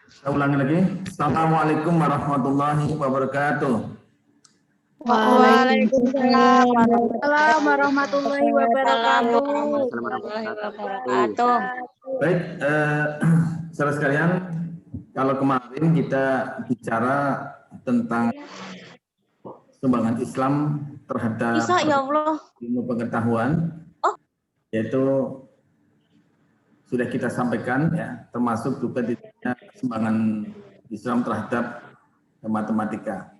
Saya ulangi lagi. Assalamualaikum warahmatullahi wabarakatuh. Waalaikumsalam warahmatullahi wabarakatuh. warahmatullahi wabarakatuh. Baik, saudara sekalian, kalau kemarin kita bicara tentang sumbangan Islam terhadap Bisa ya Allah. ilmu pengetahuan, yaitu sudah kita sampaikan ya, termasuk juga sumbangan Islam terhadap matematika.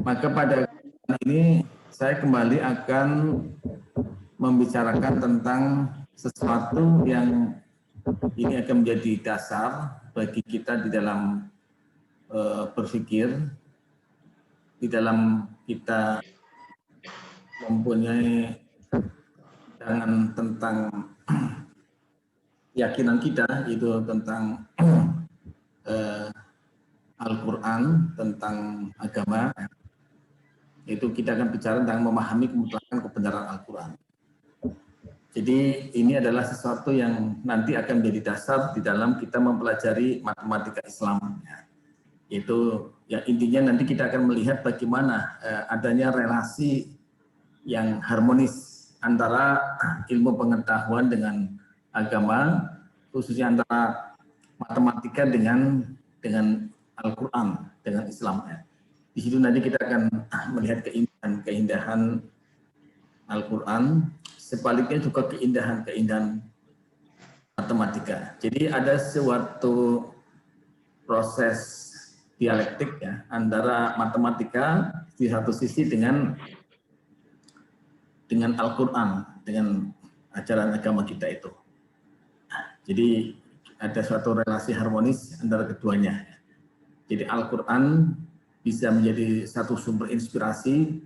Maka pada ini saya kembali akan membicarakan tentang sesuatu yang ini akan menjadi dasar bagi kita di dalam berpikir, di dalam kita mempunyai pandangan tentang keyakinan kita, itu tentang Al-Quran, tentang agama. Itu kita akan bicara tentang memahami kemutlakan kebenaran Al-Quran. Jadi ini adalah sesuatu yang nanti akan menjadi dasar di dalam kita mempelajari matematika Islam. Itu ya intinya nanti kita akan melihat bagaimana adanya relasi yang harmonis antara ilmu pengetahuan dengan agama, khususnya antara matematika dengan Al-Quran, dengan Islam. Di situ nanti kita akan melihat keindahan Al-Quran, sebaliknya juga keindahan matematika. Jadi ada suatu proses dialektik ya antara matematika di satu sisi dengan Al-Quran, dengan ajaran agama kita itu. Jadi ada suatu relasi harmonis antara keduanya. Jadi Al-Quran bisa menjadi satu sumber inspirasi,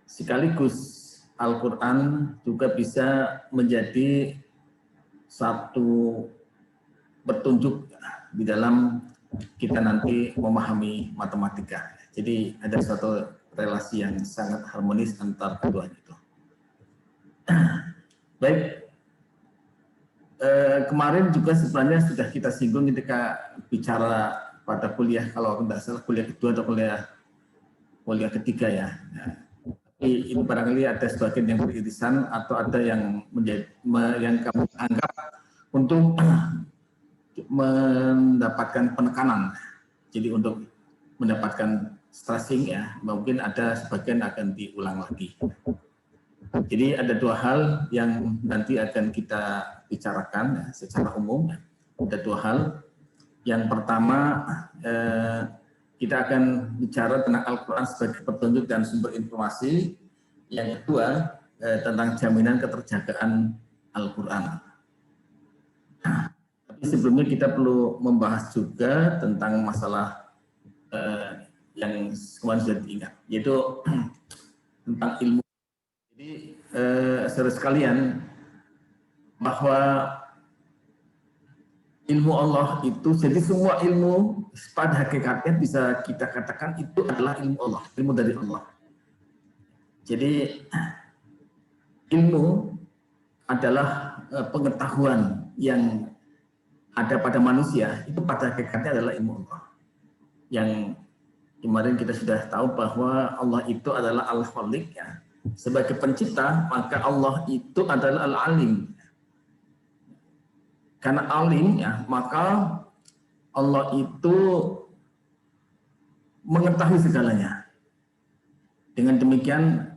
sekaligus Al-Quran juga bisa menjadi satu petunjuk di dalam kita nanti memahami matematika. Jadi ada suatu relasi yang sangat harmonis antara keduanya itu. Baik. Kemarin juga sebenarnya sudah kita singgung ketika bicara pada kuliah, kalau tidak salah kuliah kedua atau kuliah ketiga ya. Tapi ini barangkali ada sebagian yang beririsan atau ada yang yang kamu anggap untuk mendapatkan penekanan. Jadi untuk mendapatkan stressing ya, mungkin ada sebagian akan diulang lagi. Jadi ada dua hal yang nanti akan kita bicarakan ya, secara umum. Ada dua hal. Yang pertama, kita akan bicara tentang Al-Quran sebagai petunjuk dan sumber informasi. Yang kedua, tentang jaminan keterjagaan Al-Quran. Tapi sebelumnya kita perlu membahas juga tentang masalah yang kemarin sudah diingat, yaitu tentang ilmu. Jadi, saudara sekalian, bahwa ilmu Allah itu, jadi semua ilmu pada hakikatnya bisa kita katakan itu adalah ilmu Allah, ilmu dari Allah. Jadi ilmu adalah pengetahuan yang ada pada manusia, itu pada hakikatnya adalah ilmu Allah. Yang kemarin kita sudah tahu bahwa Allah itu adalah Al-Khaliq ya. Sebagai pencipta, maka Allah itu adalah Al-Alim. Karena alim ya, maka Allah itu mengetahui segalanya. Dengan demikian,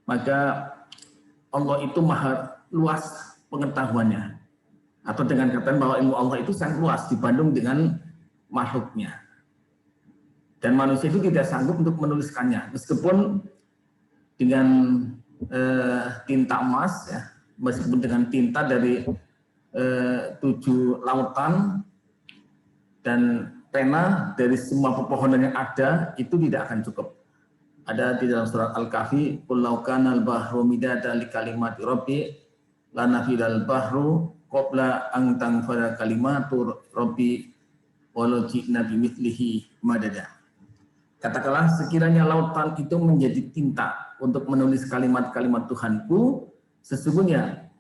maka Allah itu maha luas pengetahuannya. Atau dengan kata bahwa ilmu Allah itu sangat luas dibanding dengan makhluknya. Dan manusia itu tidak sanggup untuk menuliskannya, meskipun dengan tinta emas ya, meskipun dengan tinta dari 7 lautan dan pena dari semua pepohonan yang ada, itu tidak akan cukup. Ada di dalam surat Al-Kahfi, qul law kana al-bahru midada li kalimati rabbi lanafidal bahru qabla an tanfada kalimatu rabbi walau ji'na bimithlihi madada. Katakanlah sekiranya lautan itu menjadi tinta untuk menulis kalimat-kalimat Tuhanku, sesungguhnya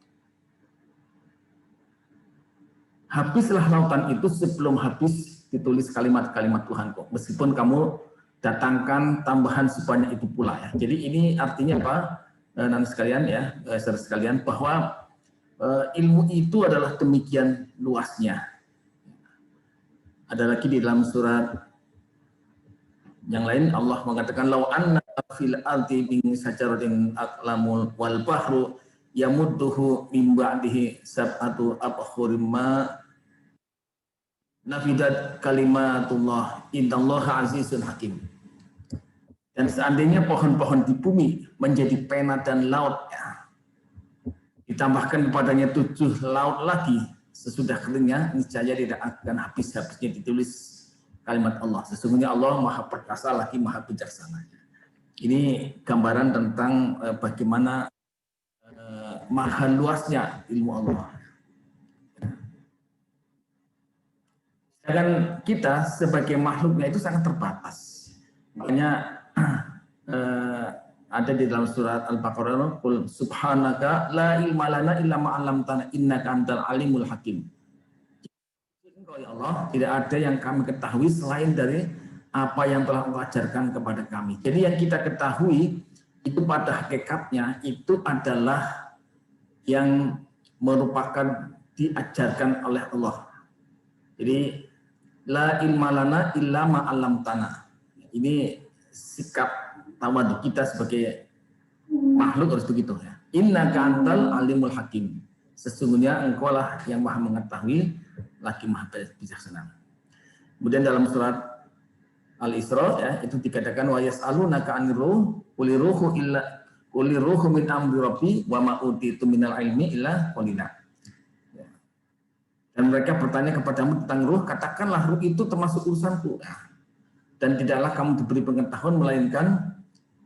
habislah lautan itu sebelum habis ditulis kalimat-kalimat Tuhanku. Meskipun kamu datangkan tambahan sebanyak itu pula ya. Jadi ini artinya apa? Nanti sekalian ya, saudara sekalian, bahwa ilmu itu adalah demikian luasnya. Ada lagi di dalam surat yang lain Allah mengatakan law anna fil ardi min sajaratin aqlamul wal bahru yamudduhu min ba'dihi sab'atu abhurim ma nafidat kalimatullah innallaha azizun hakim. Dan seandainya pohon-pohon di bumi menjadi pena dan laut ya, ditambahkan kepadanya 7 laut lagi sesudah keringnya, niscaya tidak akan habis-habisnya ditulis kalimat Allah. Sesungguhnya Allah Maha Perkasa lagi Maha Bijaksana. Ini gambaran tentang bagaimana maha luasnya ilmu Allah. Sedangkan kita sebagai makhluknya itu sangat terbatas. Makanya ada di dalam surat Al-Baqarah, "Qul subhanaka la ilma lana illa ma 'allamtana innaka antal alimul hakim." Engkau ya Allah, tidak ada yang kami ketahui selain dari apa yang telah Engkau ajarkan kepada kami. Jadi yang kita ketahui itu pada hakikatnya itu adalah yang merupakan diajarkan oleh Allah. Jadi la ilma lana illa ma 'allamtana. Ini sikap tawadhu kita sebagai makhluk harus begitu ya. Innaka antal alimul hakim. Sesungguhnya engkau lah yang maha mengetahui lagi maha bijaksana. Kemudian dalam surat Al-Isra ya, itu dikatakan wa yas'alunaka 'anir ruh quliruhu illa quliruhu min amri rabbi wa ma utitu minal ilmi illa qalila. Dan mereka bertanya kepadamu tentang ruh, katakanlah ruh itu termasuk urusanku. Dan tidaklah kamu diberi pengetahuan melainkan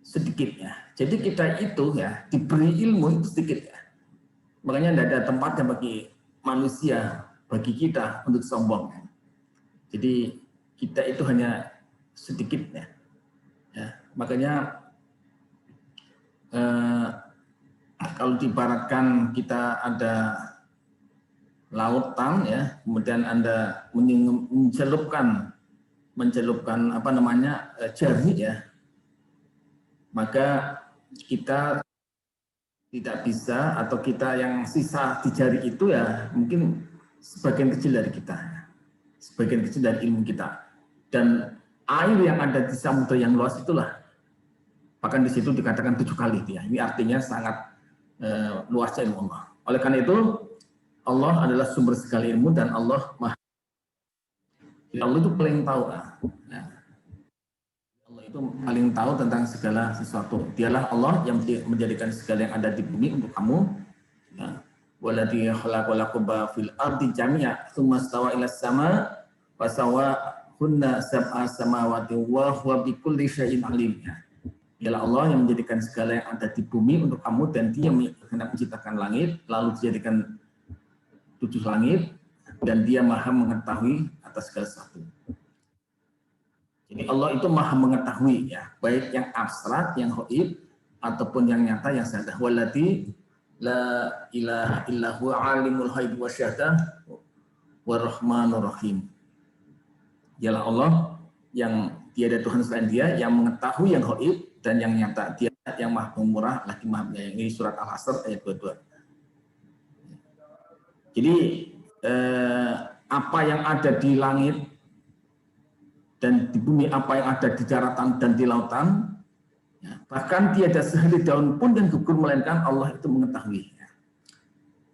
sedikitnya. Jadi kita itu ya diberi ilmu itu sedikit ya. Makanya tidak ada tempatnya bagi manusia, bagi kita untuk sombong. Jadi kita itu hanya sedikitnya. Ya, makanya kalau diibaratkan kita ada lautan ya, kemudian Anda mencelupkan apa namanya jari ya, maka kita tidak bisa, atau kita yang sisa di jari itu ya mungkin sebagian kecil dari kita, sebagian kecil dari ilmu kita. Dan air yang ada di samudra yang luas itulah, bahkan di situ dikatakan 7 kali ya. Ini artinya sangat luasnya ilmu Allah. Oleh karena itu Allah adalah sumber segala ilmu dan Allah Maha. Allah itu paling tahu. Ya. Allah itu paling tahu tentang segala sesuatu. Dialah Allah yang menjadikan segala yang ada di bumi untuk kamu. Ya. Waladhi khalaqalakum fil ardi jami'a tsumma stawa ila sama wa sawahunna sab'a samawati wa huwa bikulli syai'in alim. Dialah Allah yang menjadikan segala yang ada di bumi untuk kamu, dan Dia hendak menciptakan langit lalu dijadikan 7 langit, dan Dia Maha mengetahui atas segala sesuatu. Jadi Allah itu Maha mengetahui ya, baik yang abstrak, yang ghaib ataupun yang nyata, yang syahadah. Wallati la ilaha illa huwa alimul ghaib wasyahadah warahmanur rahim. Dialah Allah yang tiada Tuhan selain Dia, yang mengetahui yang ghaib dan yang nyata. Dia yang Maha Pemurah lagi Maha Penyayang. Ini surat Al-Asr ayat 22. Jadi apa yang ada di langit dan di bumi, apa yang ada di daratan dan di lautan, ya, bahkan tiada sehelai daun pun yang gugur melainkan Allah itu mengetahui.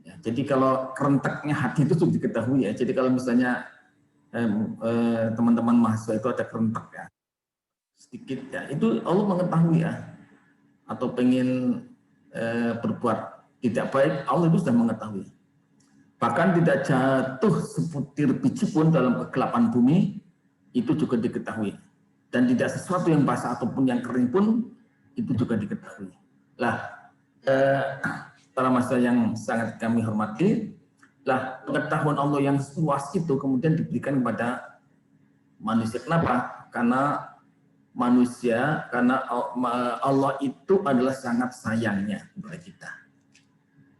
Ya, jadi kalau kerentaknya hati itu sudah diketahui ya. Jadi kalau misalnya teman-teman mahasiswa itu ada kerentak ya, sedikit ya, itu Allah mengetahui ya. Atau pengen berbuat tidak baik, Allah itu sudah mengetahui. Bahkan tidak jatuh sebutir biji pun dalam kegelapan bumi, itu juga diketahui. Dan tidak sesuatu yang basah ataupun yang kering pun, itu juga diketahui. Lah, para mahasiswa yang sangat kami hormati, lah pengetahuan Allah yang luas itu kemudian diberikan kepada manusia. Kenapa? Karena manusia, karena Allah itu adalah sangat sayangnya kepada kita.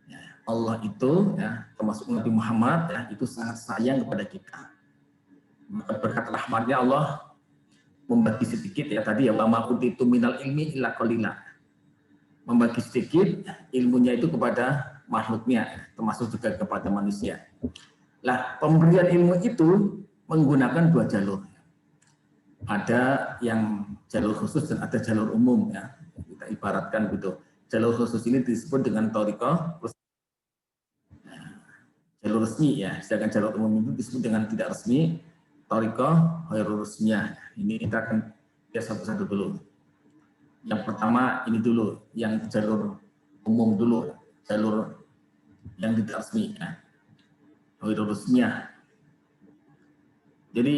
Ya. Allah itu ya, termasuk Nabi Muhammad ya, itu sangat sayang kepada kita. Maka berkat rahmatnya Allah membagi sedikit ya tadi ya, wa ma utitu minal ilmi illa qalila. Membagi sedikit ilmunya itu kepada makhluknya, termasuk juga kepada manusia. Lah, pemberian ilmu itu menggunakan dua jalur. Ada yang jalur khusus dan ada jalur umum ya. Kita ibaratkan gitu. Jalur khusus ini disebut dengan thariqah, jalur resmi ya. Sedangkan jalur umum itu disebut dengan tidak resmi, thariqah ghairur resmiyah. Ini kita akan lihat satu-satu dulu. Yang pertama ini dulu, yang jalur umum dulu, jalur yang tidak resmi ya. Ghairur resmiyah. Jadi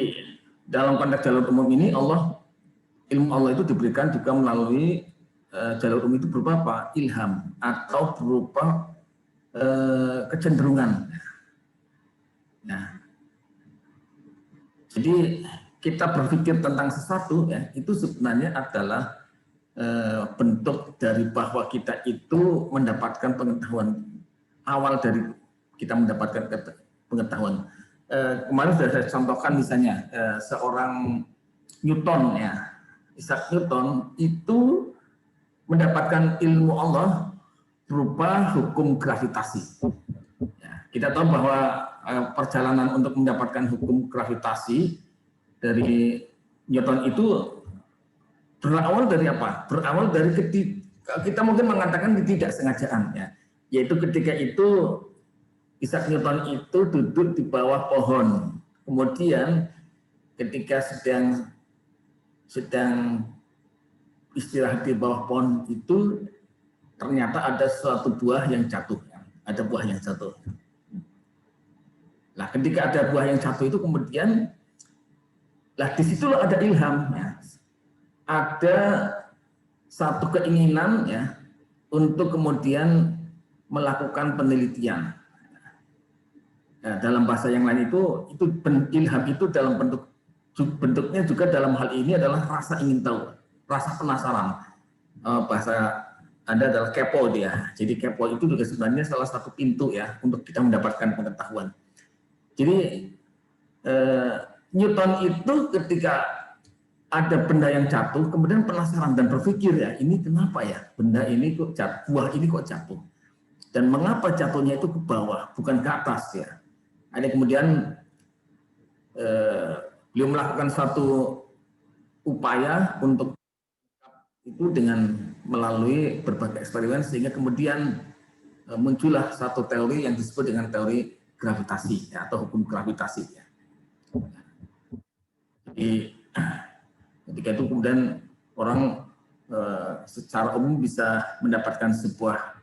dalam konteks jalur umum ini ilmu Allah itu diberikan juga melalui jalur umum itu berupa apa? Ilham atau berupa kecenderungan. Nah, jadi kita berpikir tentang sesuatu ya, itu sebenarnya adalah bentuk dari bahwa kita itu mendapatkan pengetahuan awal dari kita mendapatkan pengetahuan. Kemarin sudah saya contohkan misalnya seorang Newton ya, Isaac Newton itu mendapatkan ilmu Allah berupa hukum gravitasi. Ya, kita tahu bahwa perjalanan untuk mendapatkan hukum gravitasi dari Newton itu berawal dari apa? Berawal dari kita mungkin mengatakan ketidaksengajaan ya, yaitu ketika itu Isaac Newton itu duduk di bawah pohon. Kemudian ketika sedang istirahat di bawah pohon itu ternyata ada suatu buah yang jatuh. Ada buah yang jatuh. Nah, ketika ada buah yang jatuh itu kemudian di situlah ada ilham. Ya. Ada satu keinginan ya untuk kemudian melakukan penelitian. Nah, dalam bahasa yang lain itu ilham itu dalam bentuknya juga dalam hal ini adalah rasa ingin tahu, rasa penasaran. Bahasa Anda adalah kepo dia. Jadi kepo itu juga sebenarnya salah satu pintu ya untuk kita mendapatkan pengetahuan. Jadi Newton itu ketika ada benda yang jatuh, kemudian penasaran dan berpikir ya ini kenapa ya benda ini kok jatuh, buah ini kok jatuh, dan mengapa jatuhnya itu ke bawah bukan ke atas ya. Ada kemudian beliau melakukan satu upaya untuk itu dengan melalui berbagai eksperimen sehingga kemudian muncullah satu teori yang disebut dengan teori gravitasi ya, atau hukum gravitasi ya. Jadi ketika itu kemudian orang secara umum bisa mendapatkan sebuah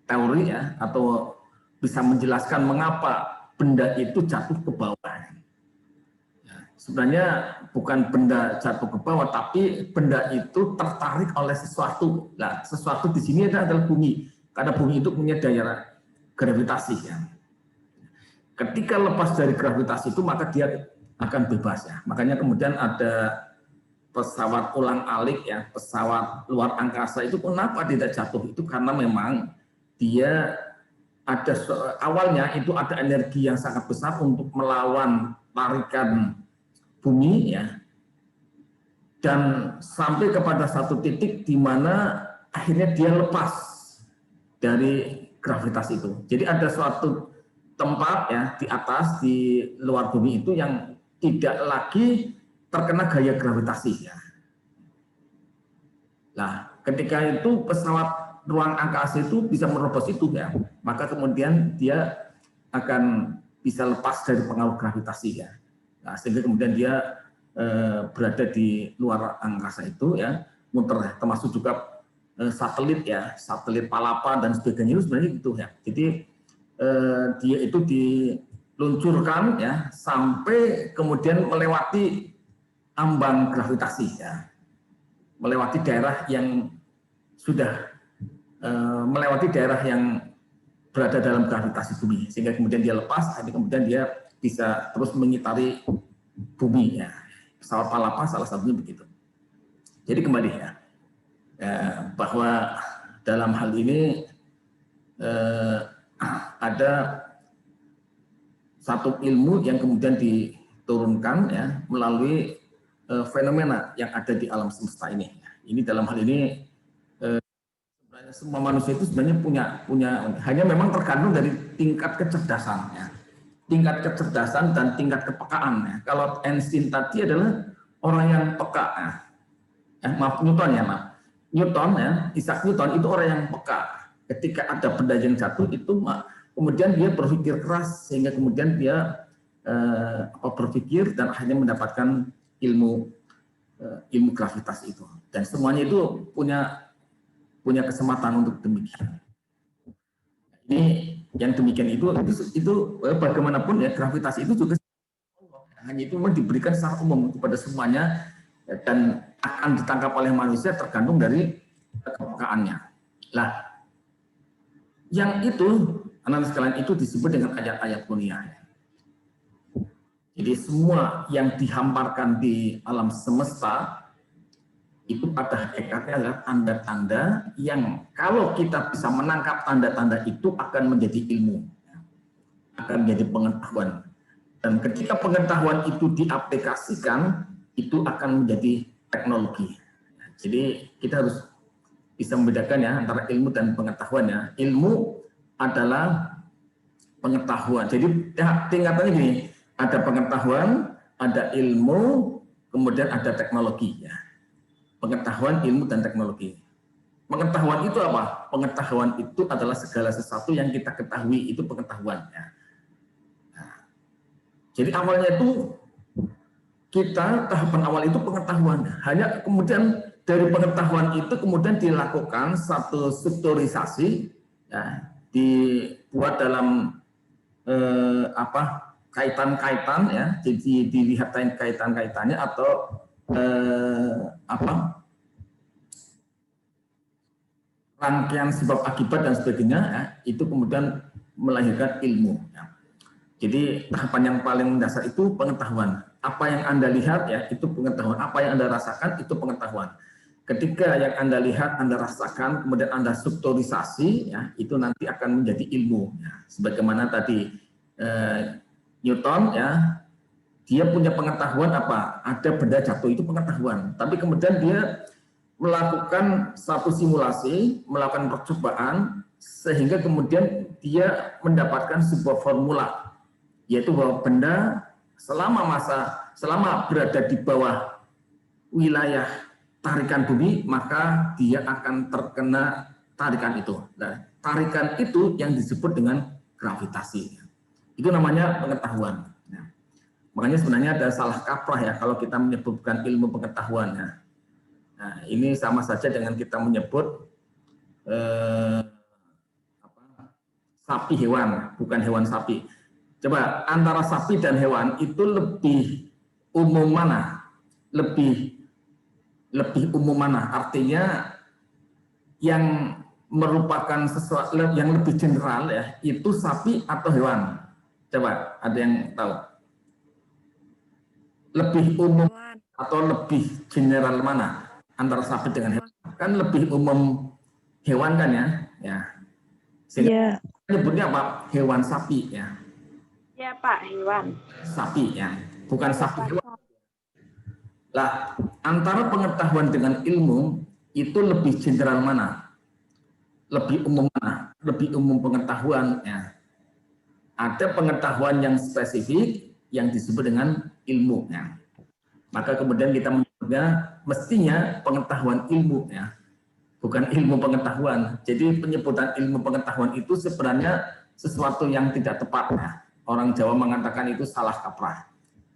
teori ya, atau bisa menjelaskan mengapa benda itu jatuh ke bawah. Ya, sebenarnya bukan benda jatuh ke bawah, tapi benda itu tertarik oleh sesuatu. Nah, sesuatu di sini adalah bumi, karena bumi itu punya daya gravitasi. Ya. Ketika lepas dari gravitasi itu, maka dia akan bebas. Ya. Makanya kemudian ada pesawat ulang-alik, ya, pesawat luar angkasa itu kenapa tidak jatuh? Itu karena memang dia ada awalnya itu ada energi yang sangat besar untuk melawan tarikan bumi ya, dan sampai kepada satu titik di mana akhirnya dia lepas dari gravitasi itu. Jadi ada suatu tempat ya di atas di luar bumi itu yang tidak lagi terkena gaya gravitasi ya. Nah, ketika itu pesawat ruang angkasa itu bisa menerobos itu ya, maka kemudian dia akan bisa lepas dari pengaruh gravitasi ya. Nah, sehingga kemudian dia berada di luar angkasa itu ya, muter, termasuk juga satelit ya, satelit Palapa dan sebagainya itu sebenarnya gitu ya. Jadi dia itu diluncurkan ya sampai kemudian melewati ambang gravitasi ya, melewati daerah yang sudah melewati daerah yang berada dalam gravitasi bumi, sehingga kemudian dia lepas, jadi kemudian dia bisa terus mengitari bumi ya. Pesawat Palapa salah satunya begitu. Jadi kembali ya, bahwa dalam hal ini ada satu ilmu yang kemudian diturunkan ya melalui fenomena yang ada di alam semesta ini. Ini dalam hal ini sebenarnya semua manusia itu sebenarnya punya hanya memang tergantung dari tingkat kecerdasan ya. Tingkat kecerdasan dan tingkat kepekaan ya. Kalau Einstein tadi adalah orang yang peka ya. Maaf Newton ya, maaf. Newton ya, Isaac Newton itu orang yang peka. Ketika ada benda yang jatuh itu kemudian dia berpikir keras sehingga kemudian dia berpikir dan akhirnya mendapatkan ilmu gravitas itu. Dan semuanya itu punya kesempatan untuk demikian. Ini yang demikian itu bagaimanapun ya gravitasi itu juga hanya itu memang diberikan secara umum kepada semuanya dan akan ditangkap oleh manusia tergantung dari kepekaannya. Lah, yang itu anak sekalian itu disebut dengan ayat-ayat dunia. Jadi semua yang dihamparkan di alam semesta itu pada hakikatnya adalah tanda-tanda yang kalau kita bisa menangkap tanda-tanda itu akan menjadi ilmu, akan menjadi pengetahuan. Dan ketika pengetahuan itu diaplikasikan, itu akan menjadi teknologi. Jadi kita harus bisa membedakan ya antara ilmu dan pengetahuan ya. Ilmu adalah pengetahuan. Jadi tingkatannya gini, ada pengetahuan, ada ilmu, kemudian ada teknologi ya. Pengetahuan, ilmu, dan teknologi. Pengetahuan itu apa? Pengetahuan itu adalah segala sesuatu yang kita ketahui, itu pengetahuan. Ya. Nah, jadi awalnya itu, tahapan awal itu pengetahuan. Hanya kemudian dari pengetahuan itu kemudian dilakukan satu strukturisasi, ya, dibuat dalam kaitan-kaitan, ya, jadi dilihat kaitan-kaitannya atau rangkaian sebab akibat dan sebagainya ya, itu kemudian melahirkan ilmu ya. Jadi tahapan yang paling dasar itu pengetahuan. Apa yang Anda lihat ya itu pengetahuan, apa yang Anda rasakan itu pengetahuan. Ketika yang Anda lihat, Anda rasakan, kemudian Anda strukturisasi ya, itu nanti akan menjadi ilmu ya. Sebagaimana tadi Newton ya, dia punya pengetahuan apa? Ada benda jatuh itu pengetahuan. Tapi kemudian dia melakukan satu simulasi, melakukan percobaan, sehingga kemudian dia mendapatkan sebuah formula, yaitu bahwa benda selama berada di bawah wilayah tarikan bumi, maka dia akan terkena tarikan itu. Nah, tarikan itu yang disebut dengan gravitasi. Itu namanya pengetahuan. Makanya sebenarnya ada salah kaprah ya kalau kita menyebutkan ilmu pengetahuan. Nah, ini sama saja dengan kita menyebut sapi hewan, bukan hewan sapi. Coba antara sapi dan hewan itu lebih umum mana? Lebih umum mana? Artinya yang merupakan sesuatu yang lebih general ya, itu sapi atau hewan? Coba ada yang tahu? Lebih umum atau lebih general mana antara sapi dengan hewan? Kan lebih umum hewan kan ya? Ya. Sehingga nyebutnya apa? Hewan sapi ya. Ya Pak, hewan. Sapi ya, bukan sapi hewan. Lah, antara pengetahuan dengan ilmu itu lebih general mana? Lebih umum mana? Lebih umum pengetahuan ya. Ada pengetahuan yang spesifik yang disebut dengan ilmu ya. Maka kemudian kita menyebutnya mestinya pengetahuan ilmu ya. Bukan ilmu pengetahuan. Jadi penyebutan ilmu pengetahuan itu sebenarnya sesuatu yang tidak tepat ya. Orang Jawa mengatakan itu salah kaprah.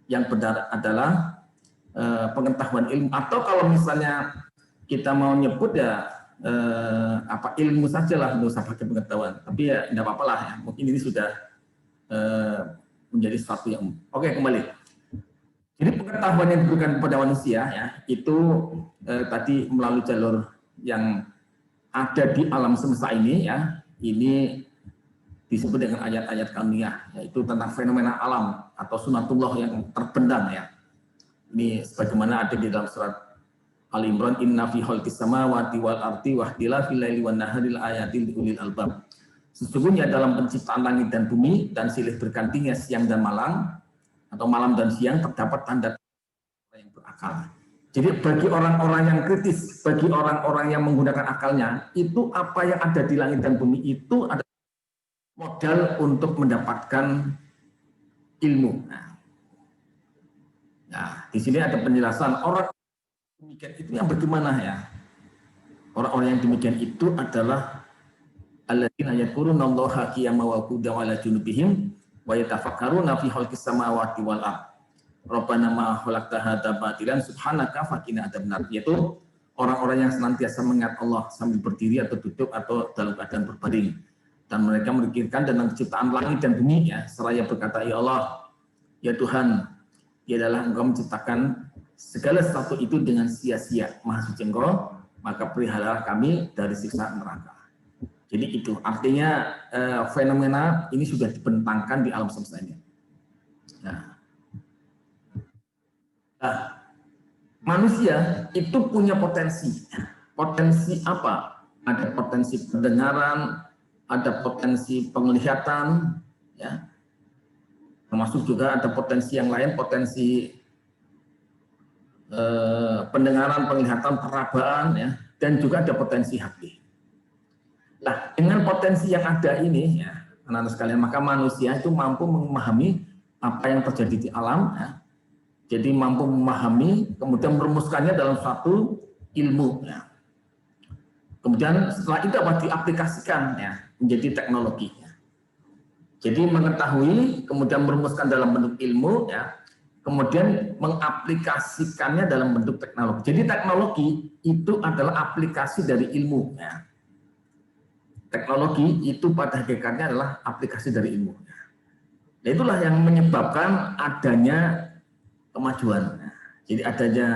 Yang benar adalah pengetahuan ilmu. Atau kalau misalnya kita mau nyebut ya ilmu sajalah, nggak usah pakai pengetahuan. Tapi ya tidak apa-apa lah ya. Mungkin ini sudah menjadi sesuatu yang oke. Kembali. Jadi pengetahuan yang diberikan kepada manusia ya itu tadi melalui jalur yang ada di alam semesta ini ya, ini disebut dengan ayat-ayat kauniyah, yaitu tentang fenomena alam atau sunatullah yang terbendam ya. Ini sebagaimana ada di dalam surat Al-Imran, inna fi khalqis samawati wal ardi wa ikhtilafil laili wan nahari ayatin liulil albab. Sesungguhnya dalam penciptaan langit dan bumi dan silih bergantinya siang dan malam atau malam dan siang terdapat tanda yang berakal. Jadi bagi orang-orang yang kritis, bagi orang-orang yang menggunakan akalnya, itu apa yang ada di langit dan bumi itu adalah modal untuk mendapatkan ilmu. Nah, di sini ada penjelasan orang demikian itu yang bagaimana ya? Orang-orang yang demikian itu adalah alladzina yadhkurunallaha qiyaman wa qu'udan wa 'ala junubihim wa yatafakkaruna fi khalqis samawati wal ardh. Rabbana ma khalaqta hadza batilan subhanaka faqina adzabannar. Yaitu orang-orang yang senantiasa mengingat Allah sambil berdiri atau duduk atau dalam keadaan berbaring. Dan mereka memikirkan tentang ciptaan langit dan bumi ya, seraya berkata, ya Allah, ya Tuhan, Dia adalah Engkau menciptakan segala sesuatu itu dengan sia-sia. Maha suci Engkau, maka peliharalah kami dari siksa neraka. Jadi itu artinya fenomena ini sudah dibentangkan di alam semesta ini. Nah, manusia itu punya potensi. Potensi apa? Ada potensi pendengaran, ada potensi penglihatan, ya. Termasuk juga ada potensi yang lain, potensi pendengaran, penglihatan, perabaan, ya, dan juga ada potensi hati. Nah, dengan potensi yang ada ini, ya, anak-anak sekalian, maka manusia itu mampu memahami apa yang terjadi di alam, ya. Jadi mampu memahami, kemudian merumuskannya dalam suatu ilmu. Ya. Kemudian setelah itu dapat diaplikasikan ya, menjadi teknologi. Ya. Jadi mengetahui, kemudian merumuskan dalam bentuk ilmu, ya, kemudian mengaplikasikannya dalam bentuk teknologi. Jadi teknologi itu adalah aplikasi dari ilmu. Ya. Teknologi itu pada hakikatnya adalah aplikasi dari ilmu. Ya. Nah, itulah yang menyebabkan adanya kemajuan. Nah, jadi adanya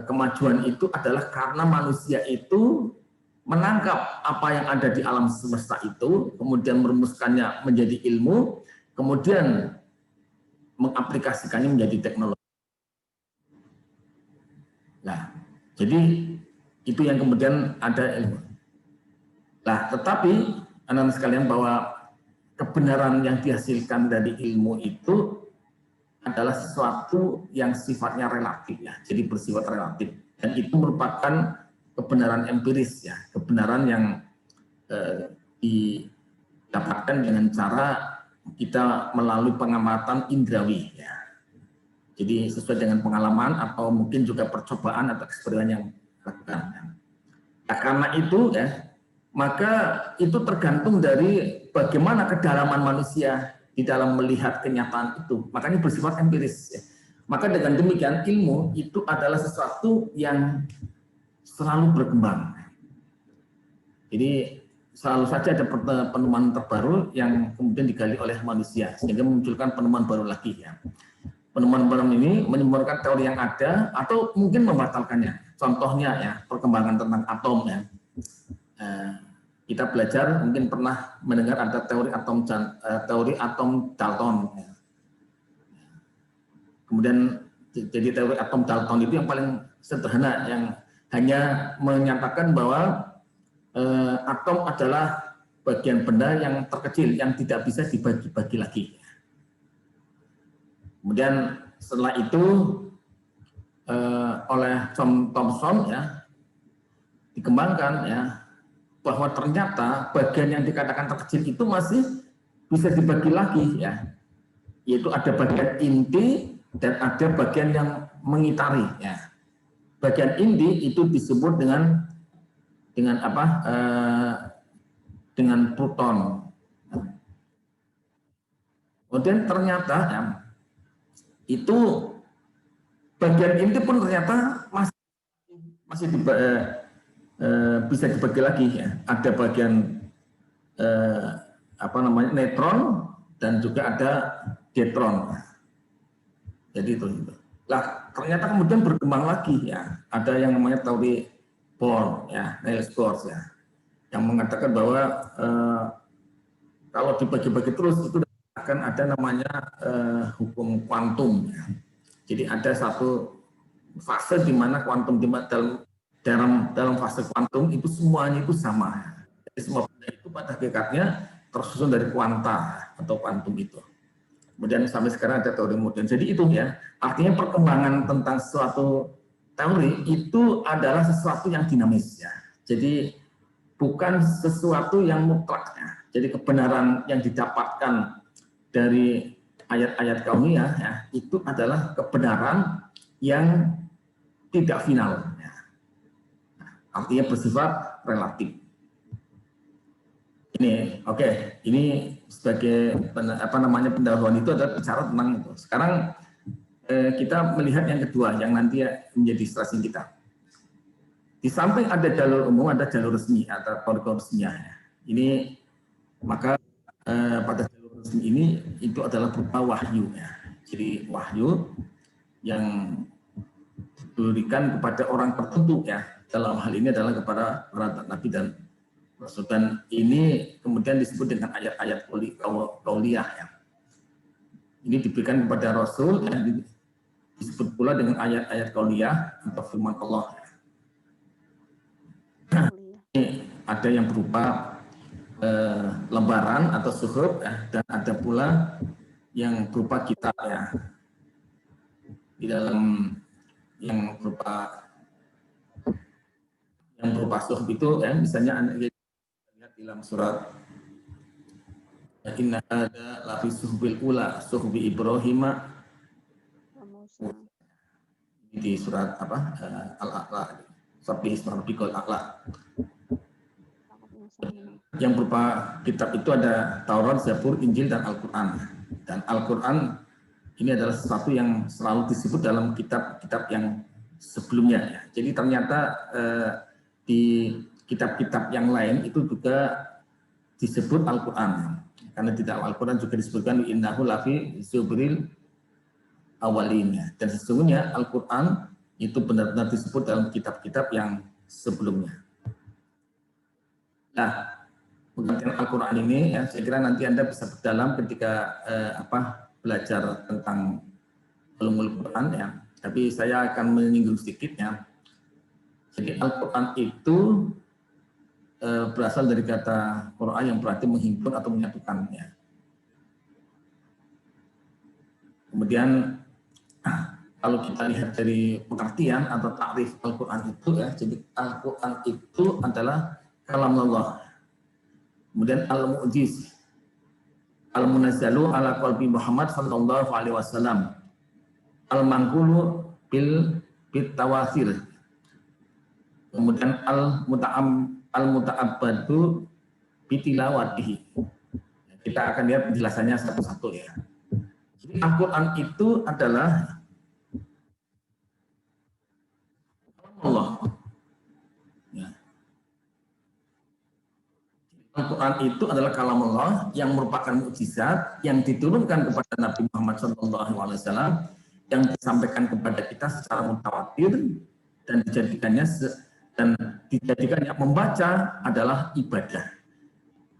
kemajuan itu adalah karena manusia itu menangkap apa yang ada di alam semesta itu, kemudian merumuskannya menjadi ilmu, kemudian mengaplikasikannya menjadi teknologi. Nah, jadi itu yang kemudian ada ilmu. Nah, tetapi anak-anak sekalian bahwa kebenaran yang dihasilkan dari ilmu itu adalah sesuatu yang sifatnya relatif ya, jadi bersifat relatif dan itu merupakan kebenaran empiris ya, kebenaran yang didapatkan dengan cara kita melalui pengamatan indrawi ya. Jadi sesuai dengan pengalaman atau mungkin juga percobaan atau eksperimen yang dilakukan. Nah, karena itu ya, maka itu tergantung dari bagaimana kedalaman manusia di dalam melihat kenyataan itu. Makanya bersifat empiris ya. Maka dengan demikian ilmu itu adalah sesuatu yang selalu berkembang. Jadi selalu saja ada penemuan terbaru yang kemudian digali oleh manusia sehingga memunculkan penemuan baru lagi ya. Penemuan-penemuan ini menyempurnakan teori yang ada atau mungkin membatalkannya. Contohnya ya, perkembangan tentang atom ya. Kita belajar mungkin pernah mendengar ada teori atom Dalton. Ya. Kemudian jadi teori atom Dalton itu yang paling sederhana yang hanya menyatakan bahwa atom adalah bagian benda yang terkecil yang tidak bisa dibagi-bagi lagi. Kemudian setelah itu oleh John Thomson ya dikembangkan ya bahwa ternyata bagian yang dikatakan terkecil itu masih bisa dibagi lagi ya, yaitu ada bagian inti dan ada bagian yang mengitari ya. Bagian inti itu disebut dengan apa? Dengan proton. Kemudian ternyata ya, itu bagian inti pun ternyata masih bisa dibagi lagi ya. Ada bagian neutron dan juga ada deuteron. Jadi itu. Lah ternyata kemudian berkembang lagi ya. Ada yang namanya teori Bohr ya, Niels Bohr ya, yang mengatakan bahwa kalau dibagi-bagi terus itu akan ada namanya hukum kuantum ya. Jadi ada satu fase di mana kuantum dalam fase kuantum itu semuanya itu sama. Jadi semua benda itu pada hakikatnya tersusun dari kuanta atau kuantum itu. Kemudian sampai sekarang ada teori modern. Jadi itu ya, artinya perkembangan tentang suatu teori itu adalah sesuatu yang dinamis ya. Jadi bukan sesuatu yang mutlak ya. Jadi kebenaran yang didapatkan dari ayat-ayat kauniyah ya, itu adalah kebenaran yang tidak final ya. Artinya bersifat relatif. Ini oke, ini sebagai pendahuluan itu adalah bicara tentang itu. Sekarang kita melihat yang kedua yang nanti menjadi stressing kita. Di samping ada jalur umum, ada jalur resmi atau koridor resminya. Ini maka pada jalur resmi ini itu adalah berupa wahyu ya. Jadi wahyu yang diberikan kepada orang tertentu ya. Dalam hal ini adalah kepada para nabi dan rasul, dan ini kemudian disebut dengan ayat-ayat qauliyah ya. Ini diberikan kepada rasul dan disebut pula dengan ayat-ayat qauliyah atau firman Allah. Ini ada yang berupa lembaran atau suhuf ya, dan ada pula yang berupa kitab ya. Di dalam yang berupa suhuf itu ya, misalnya Anda lihat dalam surat Inna ada lafi suhufil ula suhfi Ibrahim di surat apa Al-A'la, Sabbih isma rabbikal a'la. Yang berupa kitab itu ada Taurat, Zabur, Injil, dan Al-Quran. Dan Al-Quran ini adalah sesuatu yang selalu disebut dalam kitab-kitab yang sebelumnya ya. Jadi ternyata di kitab-kitab yang lain itu juga disebut Al-Quran. Karena di dalam Al-Quran juga disebutkan innahu lafi zubril awalin. Dan sesungguhnya Al-Quran itu benar-benar disebut dalam kitab-kitab yang sebelumnya. Nah, pengertian Al-Quran ini ya, saya kira nanti Anda bisa berdalam ketika belajar tentang ulumul Quran ya. Tapi saya akan menyinggung sedikit ya. Jadi Al-Quran itu berasal dari kata Quran yang berarti menghimpun atau menyatukan ya. Kemudian kalau kita lihat dari pengertian atau takrif Al-Quran itu ya, jadi Al-Quran itu adalah kalam Allah. Kemudian al-mu'jiz, al-munazzalu ala qalbi Muhammad sallallahu alaihi wasallam, al-manqulu bil tawathir. Kemudian al-muta'abbadu bitilawatihi. Kita akan lihat penjelasannya satu-satu ya. Jadi Al-Quran itu adalah Allah. Ya. Al-Quran itu adalah kalam Allah yang merupakan mukjizat yang diturunkan kepada Nabi Muhammad SAW, yang disampaikan kepada kita secara mutawatir dan dijadikannya membaca adalah ibadah.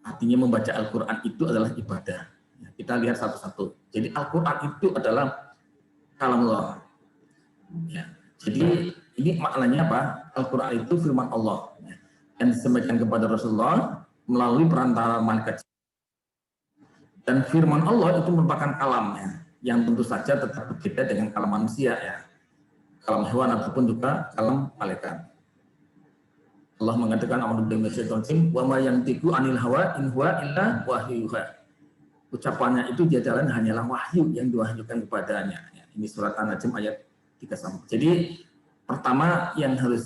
Artinya membaca Al-Quran itu adalah ibadah. Ya, kita lihat satu-satu. Jadi Al-Quran itu adalah kalam Allah. Ya. Jadi ini maknanya apa? Al-Quran itu firman Allah ya, yang disampaikan kepada Rasulullah melalui perantara malaikat. Dan firman Allah itu merupakan kalam ya, yang tentu saja tetap berbeda dengan kalam manusia ya. Kalam hewan ataupun juga kalam malaikat. Allah mengatakan wa ma yantiqu anil hawa in huwa illa wahyuha. Ucapannya itu dia jalan hanyalah wahyu yang diwahyukan kepadanya. Ya, ini surat An-Najm ayat 3. Jadi pertama yang harus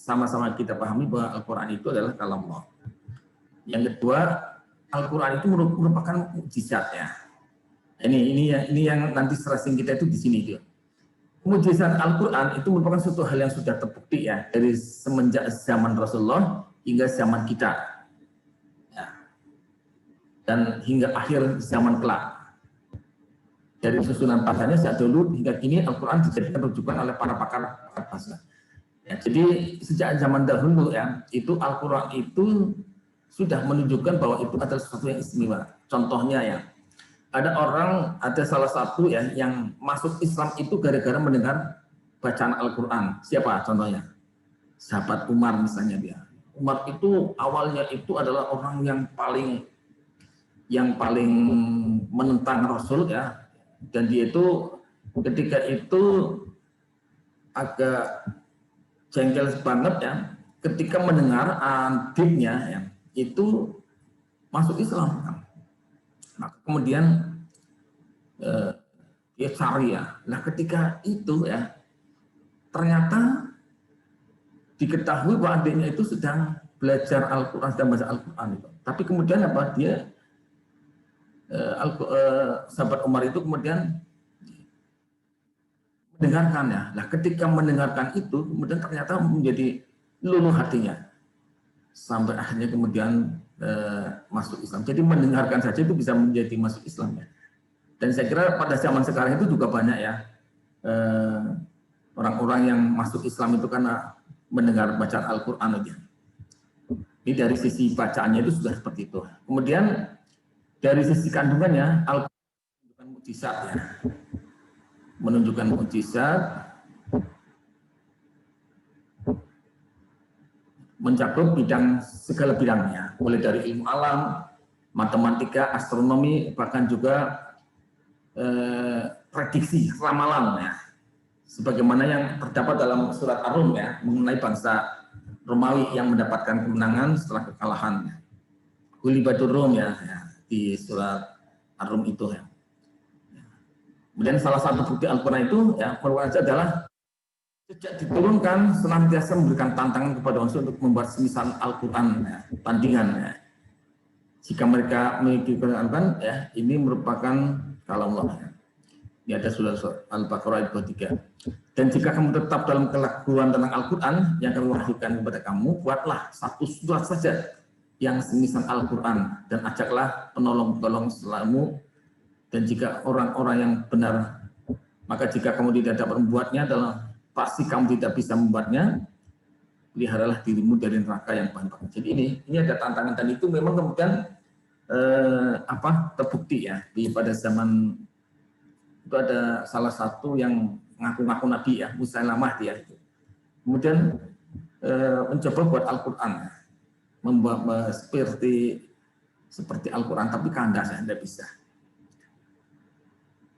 sama-sama kita pahami bahwa Al-Quran itu adalah kalam Allah. Yang kedua, Al-Quran itu merupakan mukjizat ya. Ini yang nanti stressing kita itu di sini dia. Mukjizat Al-Quran itu merupakan suatu hal yang sudah terbukti ya dari semenjak zaman Rasulullah hingga zaman kita. Ya. Dan hingga akhir zaman kelak. Dari susunan pasanya sejak dulu hingga kini Al-Quran dijadikan rujukan oleh para pakar bahasa. Ya, jadi sejak zaman dahulu ya, itu Al-Quran itu sudah menunjukkan bahwa itu adalah sesuatu yang istimewa. Contohnya ya, ada salah satu ya yang masuk Islam itu gara-gara mendengar bacaan Al-Quran. Siapa contohnya? Sahabat Umar misalnya dia. Umar itu awalnya itu adalah orang yang paling menentang Rasul ya, dan dia itu ketika itu agak jengkel banget ya ketika mendengar adiknya ya itu masuk Islam. Maka kemudian dia cari ya. Nah ketika itu ya ternyata diketahui bahwa adiknya itu sedang belajar Al-Quran, sedang baca Al-Quran itu. Tapi kemudian apa dia sahabat Umar itu kemudian mendengarkannya. Nah, ketika mendengarkan itu kemudian ternyata menjadi luluh hatinya sampai akhirnya kemudian masuk Islam. Jadi mendengarkan saja itu bisa menjadi masuk Islam ya. Dan saya kira pada zaman sekarang itu juga banyak ya orang-orang yang masuk Islam itu karena mendengar bacaan Al-Quran aja. Ini dari sisi bacaannya itu sudah seperti itu. Kemudian dari sisi kandungannya, Al-Quran menunjukkan mukjizat ya. Menunjukkan mukjizat, mencakup segala bidangnya, mulai dari ilmu alam, matematika, astronomi, bahkan juga prediksi, ramalan ya. Sebagaimana yang terdapat dalam surat Ar-Rum ya, mengenai bangsa Romawi yang mendapatkan kemenangan setelah kekalahan. Ghulibatur Rum ya, di surat Ar-Rum itu ya. Kemudian salah satu bukti Al-Quran itu ya adalah sejak diturunkan senantiasa memberikan tantangan kepada manusia untuk membuat semisal Al-Quran ya, tandingan ya. Jika mereka memiliki Al-Quran ya, ini merupakan kalam Allah ya. Ini ada surat Al-Baqarah ayat 23. Dan jika kamu tetap dalam keraguan tentang Al-Quran yang akan wahyukan kepada kamu, buatlah satu surat saja yang semisal Al-Quran dan ajaklah penolong-penolong selamu. Dan jika orang-orang yang benar, maka jika kamu tidak dapat membuatnya, adalah pasti kamu tidak bisa membuatnya. Peliharalah dirimu dari neraka yang panas. Jadi ini ada tantangan, dan itu memang kemudian terbukti ya pada zaman itu ada salah satu yang ngaku-ngaku nabi ya, Musailamah dia itu. Kemudian mencoba buat Al-Quran, membuat seperti Al-Quran, tapi kandas ya, tidak bisa.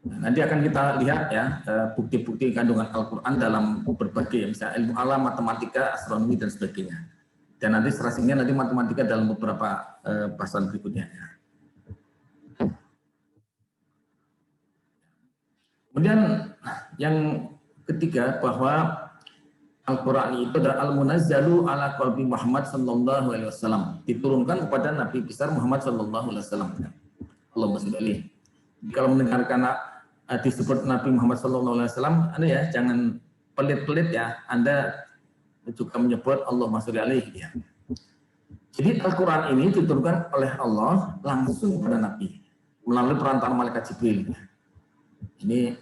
Nah, nanti akan kita lihat ya bukti-bukti kandungan Al-Quran dalam berbagai misalnya ilmu alam, matematika, astronomi dan sebagainya. Dan nanti serasinya nanti matematika dalam beberapa bahasan berikutnya. Ya. Kemudian yang ketiga bahwa Al-Quran itu adalah al-munazzalu ala qalbi Muhammad sallallahu alaihi wasallam, diturunkan kepada Nabi besar Muhammad sallallahu alaihi wasallam. Allahumma shalli alaihi. Kalau mendengarkan disebut Nabi Muhammad SAW, Anda ya jangan pelit-pelit ya, Anda juga menyebut Allahumma sholli alaihi ya. Jadi Al-Quran ini diturunkan oleh Allah langsung kepada Nabi melalui perantara malaikat Jibril. Ini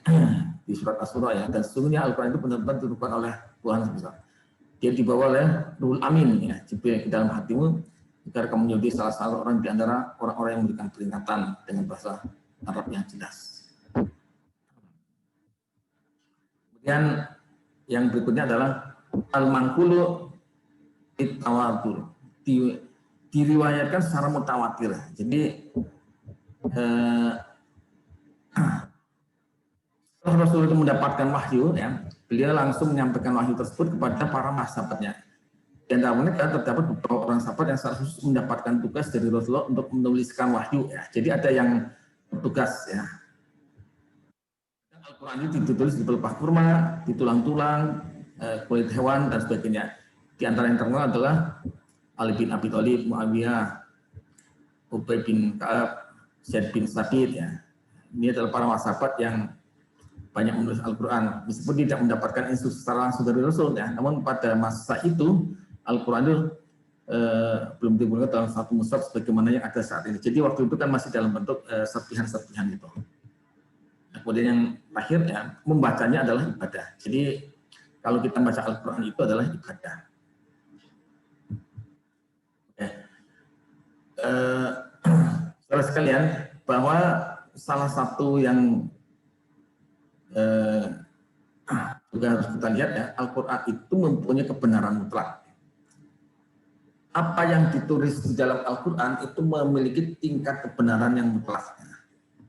di surat Asy-Syura ya, dan sesungguhnya Al-Quran itu benar-benar diturunkan oleh Tuhan sebesar. Dia dibawa oleh Ruhul Amin ya, Jibril ke dalam hatimu agar kamu menjadi salah satu orang di antara orang-orang yang memberikan peringatan dengan bahasa Arab yang jelas. Kemudian yang berikutnya adalah al-manqulu it-tawatur, diriwayatkan secara mutawatir. Jadi setelah Rasul itu mendapatkan wahyu ya, beliau langsung menyampaikan wahyu tersebut kepada para sahabatnya. Dan dalam mereka terdapat beberapa orang sahabat yang secara khusus mendapatkan tugas dari Rasulullah untuk menuliskan wahyu ya. Jadi ada yang bertugas ya. Al-Quran ini ditulis di pelepah kurma, di tulang-tulang, kulit hewan, dan sebagainya. Di antara yang terkenal adalah Ali bin Abi Thalib, Muawiyah, Ubay bin Ka'ab, Zaid bin Sabit. Ya. Ini adalah para sahabat yang banyak menulis Al-Quran. Meskipun tidak mendapatkan instruksi secara langsung dari Rasul, ya. Namun pada masa itu, Al-Quran itu belum digunakan dalam satu mushaf sebagaimana yang ada saat ini. Jadi waktu itu kan masih dalam bentuk serpihan-serpihan itu. Kemudian yang terakhir ya, membacanya adalah ibadah. Jadi kalau kita baca Al-Quran itu adalah ibadah. Saudara sekalian, bahwa salah satu yang juga harus kita lihat ya, Al-Quran itu mempunyai kebenaran mutlak. apa yang ditulis di dalam Al-Quran itu memiliki tingkat kebenaran yang mutlak.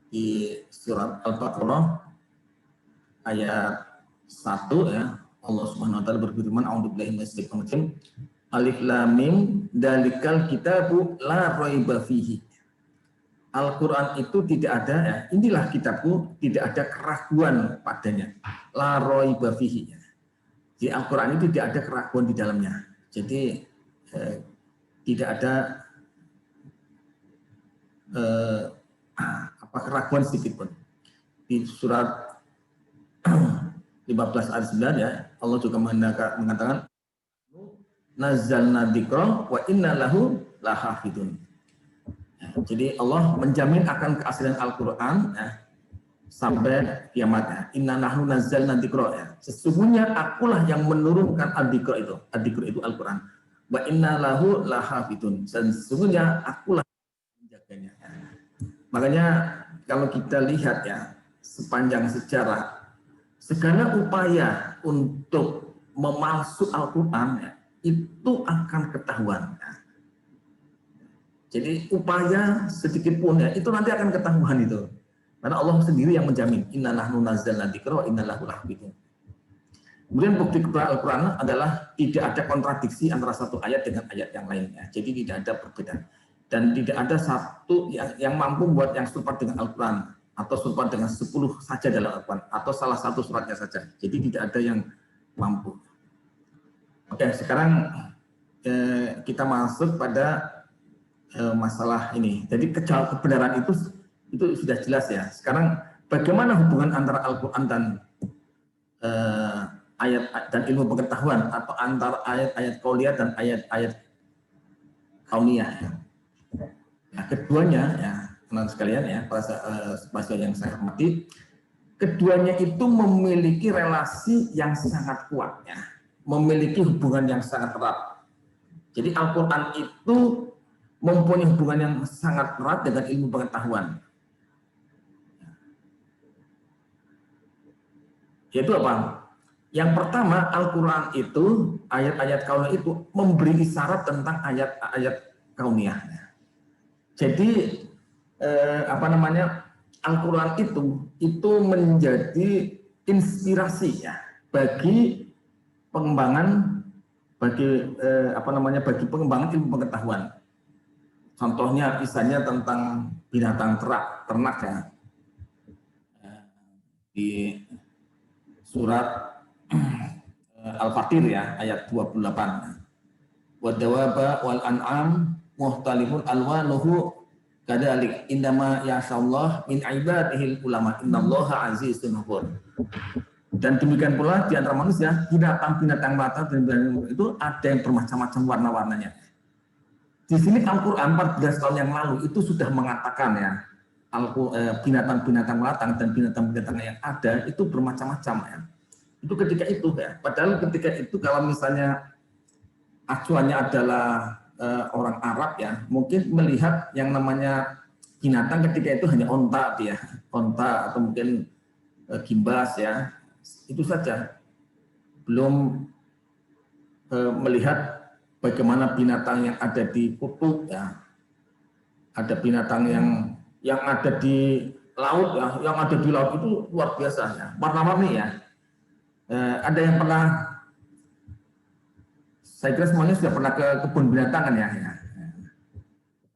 Di surat Al-Baqarah ayat 1 ya, Allah Subhanahu wa taala berfirman, a'udzubillahi minasyaitonir rajim, alif lam mim dalikal kitabu la raiba fihi. Al-Quran itu tidak ada, ya, inilah kitabku, tidak ada keraguan padanya. La raiba fihi. Di Al-Quran itu tidak ada keraguan di dalamnya. Jadi tidak ada keraguan sedikit pun. Di surat 15 ayat 9 ya, Allah juga mengatakan nazzalna dzikra wa inna lahu lahafidun. Jadi Allah menjamin akan keaslian Al-Quran ya, sampai kiamatnya. Inna nahnu nazzalna dzikra ya. Sesungguhnya akulah yang menurunkan ad-dzikra itu. Ad-dzikra itu Al-Quran. Wa inna lahu lahafidun. Dan sesungguhnya akulah yang menjaganya. Makanya kalau kita lihat ya, sepanjang sejarah, segala upaya untuk memalsu Al-Quran ya, itu akan ketahuan. Ya. Jadi upaya sedikit pun ya, itu nanti akan ketahuan itu. Karena Allah sendiri yang menjamin. Inna nahnu nazzalna dzikra wa inna lahu lahafidun. Kemudian bukti kebenaran Al-Quran adalah tidak ada kontradiksi antara satu ayat dengan ayat yang lainnya. Jadi tidak ada perbedaan. Dan tidak ada satu yang mampu membuat yang serupa dengan Al-Quran. Atau serupa dengan 10 saja dalam Al-Quran. Atau salah satu suratnya saja. Jadi tidak ada yang mampu. Oke, sekarang kita masuk pada masalah ini. Jadi kebenaran itu sudah jelas ya. Sekarang bagaimana hubungan antara Al-Quran dan ayat dan ilmu pengetahuan, atau antara ayat-ayat qauliyah dan ayat-ayat kauniyah ya. Nah, keduanya ya, teman sekalian ya, para yang saya hormati, keduanya itu memiliki relasi yang sangat kuat ya, memiliki hubungan yang sangat erat. Jadi Al-Quran itu mempunyai hubungan yang sangat erat dengan ilmu pengetahuan. Yaitu apa? Yang pertama, Al-Quran itu, ayat-ayat kauniyah itu memberi isyarat tentang ayat-ayat kauniyah. Jadi Al-Quran itu menjadi inspirasi ya bagi pengembangan bagi pengembangan ilmu pengetahuan. Contohnya misalnya tentang binatang ternak ya. Di surat Al-Fatir ya, ayat 28. Wadawaba wal an'am muhtalifun alwanuhu kadzalik indama yasyallah min ibadihil ulama innallaha azizun ghafur. Dan demikian pula di antara manusia, binatang-binatang mata itu ada yang bermacam-macam warna-warnanya. Di sini Al-Quran 14 tahun yang lalu itu sudah mengatakan ya, binatang-binatang melata dan binatang-binatang yang ada itu bermacam-macam ya. Itu ketika itu ya. Padahal ketika itu kalau misalnya acuannya adalah orang Arab ya, mungkin melihat yang namanya binatang ketika itu hanya onta ya, onta atau mungkin gimbas ya, itu saja. Belum melihat bagaimana binatang yang ada di kutub ya, ada binatang yang ada di laut ya, yang ada di laut itu luar biasa ya, warna-warni ya. Ada yang pernah, saya kira semuanya sudah pernah ke kebun binatang kan ya.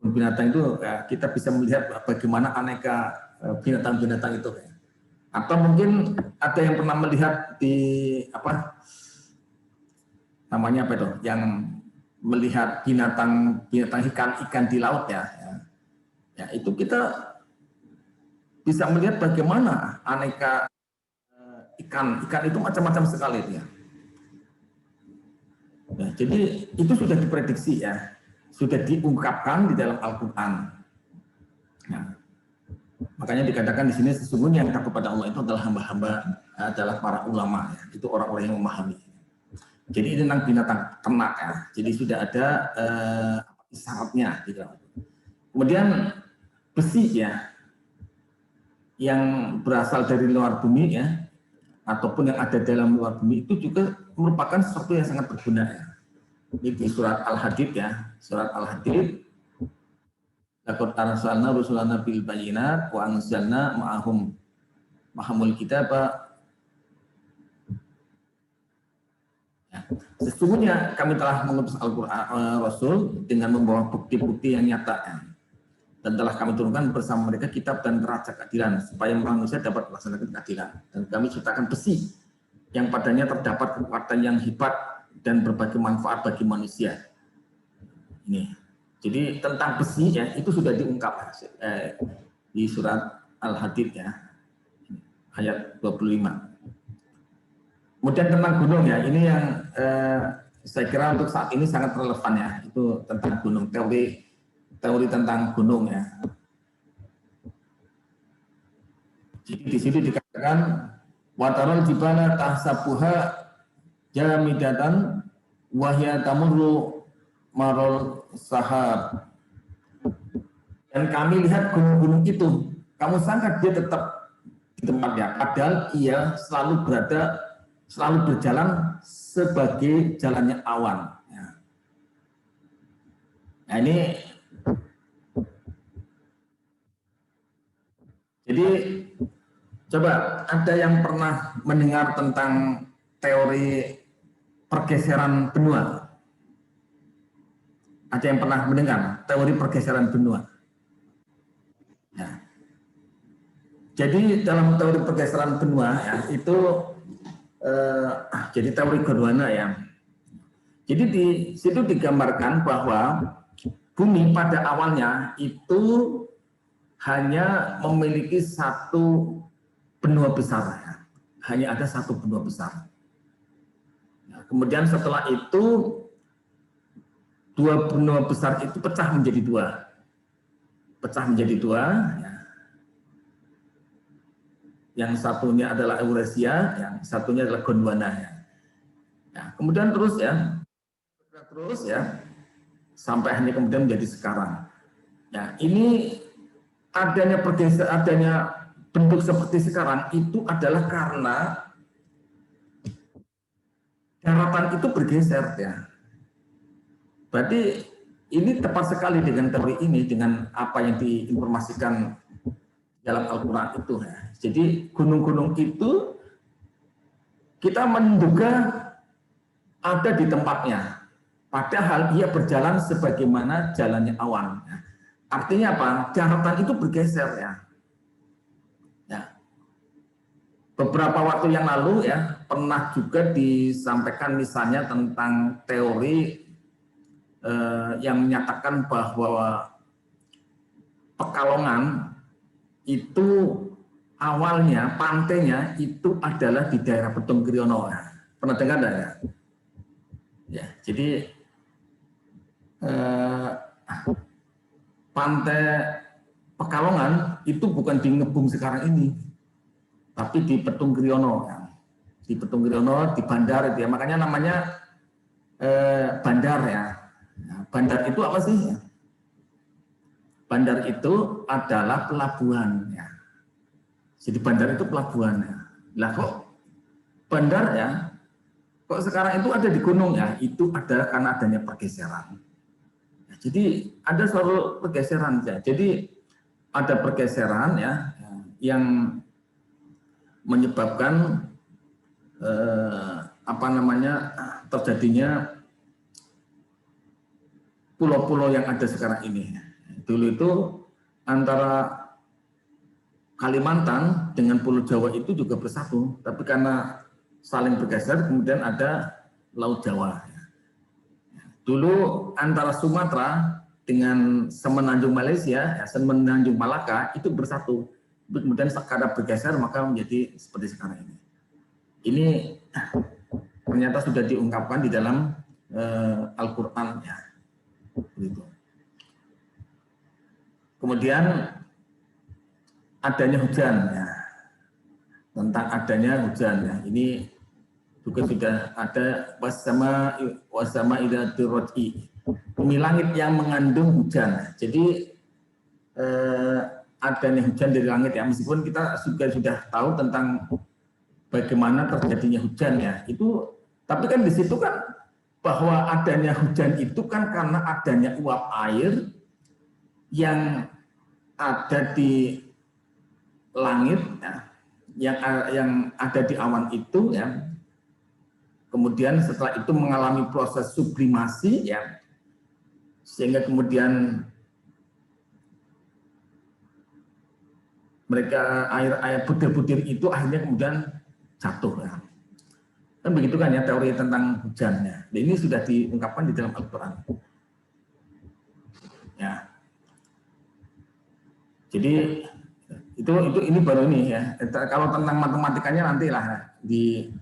Kebun binatang itu ya, kita bisa melihat bagaimana aneka binatang-binatang itu. Atau mungkin ada yang pernah melihat di yang melihat binatang ikan di laut ya. Ya itu kita bisa melihat bagaimana aneka ikan itu macam-macam sekali ya. Nah, jadi itu sudah diprediksi ya, sudah diungkapkan di dalam Al-Quran. Nah, makanya dikatakan di sini sesungguhnya yang takut pada Allah itu adalah hamba-hamba, adalah para ulama ya. Itu orang-orang yang memahami. Jadi ini tentang binatang ternak ya. Jadi sudah ada isyaratnya gitu. Kemudian besi ya, yang berasal dari luar bumi ya, ataupun yang ada dalam luar bumi itu juga merupakan sesuatu yang sangat berguna ya. Ini di surat Al-Hadid ya, surat Al-Hadid. Laqad arsalna rusulana bil bayyinat wa anzalna ma'ahumul kitaba. Ya. Sesungguhnya kami telah mengutus Al-Quran Rasul dengan membawa bukti-bukti yang nyata, dan telah kami turunkan bersama mereka kitab dan neraca keadilan supaya manusia dapat melaksanakan keadilan. Dan kami ciptakan besi yang padanya terdapat kekuatan yang hebat dan berbagai manfaat bagi manusia. Ini, jadi tentang besi ya itu sudah diungkap di surat Al-Hadid ya, ayat 25. Kemudian tentang gunung ya, ini yang saya kira untuk saat ini sangat relevan ya, itu tentang gunung, teori tentang gunung ya. Jadi di situ dikatakan watarul jibala tahsabuha jamidatan wahya tamurru marul sahab. Dan kami lihat gunung-gunung itu, kamu sangka dia tetap di tempatnya, padahal ia selalu berjalan sebagai jalannya awan. Nah ini, jadi coba ada yang pernah mendengar tentang teori pergeseran benua? Ada yang pernah mendengar teori pergeseran benua? Ya. Jadi dalam teori pergeseran benua ya, itu jadi teori Gondwana ya. Jadi di situ digambarkan bahwa bumi pada awalnya itu hanya memiliki satu benua besar ya. Hanya ada satu benua besar. Nah, kemudian setelah itu dua benua besar itu pecah menjadi dua. Pecah menjadi dua ya. Yang satunya adalah Eurasia, yang satunya adalah Gondwana ya. Ya, kemudian terus ya sampai hanya kemudian menjadi sekarang. Ya, ini adanya bentuk seperti sekarang itu adalah karena daratan itu bergeser ya. Berarti ini tepat sekali dengan teori ini, dengan apa yang diinformasikan dalam Al-Quran itu ya. Jadi gunung-gunung itu kita menduga ada di tempatnya, padahal ia berjalan sebagaimana jalannya awan. Artinya apa? Daratan itu bergeser ya. Beberapa waktu yang lalu ya pernah juga disampaikan misalnya tentang teori yang menyatakan bahwa Pekalongan itu awalnya pantainya itu adalah di daerah Petung Kriono. Pernah dengar enggak ya? Ya, jadi pantai Pekalongan itu bukan di Ngebung sekarang ini, tapi di Petung Kriono. Ya. Di Petung Kriono, di Bandar itu ya. Makanya namanya Bandar ya. Bandar itu apa sih? Bandar itu adalah pelabuhan ya. Jadi bandar itu pelabuhan ya. Lah kok bandar ya? Kok sekarang itu ada di gunung ya? Itu adalah karena adanya pergeseran. Ya, jadi ada selalu pergeseran ya. Jadi ada pergeseran ya yang menyebabkan terjadinya pulau-pulau yang ada sekarang ini. Dulu itu antara Kalimantan dengan Pulau Jawa itu juga bersatu, tapi karena saling bergeser kemudian ada Laut Jawa. Dulu antara Sumatera dengan Semenanjung Malaysia, Semenanjung Malaka itu bersatu. Kemudian karena bergeser maka menjadi seperti sekarang ini. Ini ternyata sudah diungkapkan di dalam Al-Quran ya. Begitu. Kemudian adanya hujan ya. Tentang adanya hujan ya. Ini juga sudah ada wasama idatir roj'i. Bumi langit yang mengandung hujan. Jadi adanya hujan dari langit ya, meskipun kita juga sudah tahu tentang bagaimana terjadinya hujan ya. Itu tapi kan di situ kan bahwa adanya hujan itu kan karena adanya uap air yang ada di langit, ya, yang ada di awan itu, ya. Kemudian setelah itu mengalami proses sublimasi, ya, sehingga kemudian mereka air butir-butir itu akhirnya kemudian jatuh. Ya. Kan begitu kan ya teori tentang hujannya. Dan ini sudah diungkapkan di dalam Al-Quran. Ya. Jadi ini baru ini ya. Kalau tentang matematikanya nantilah di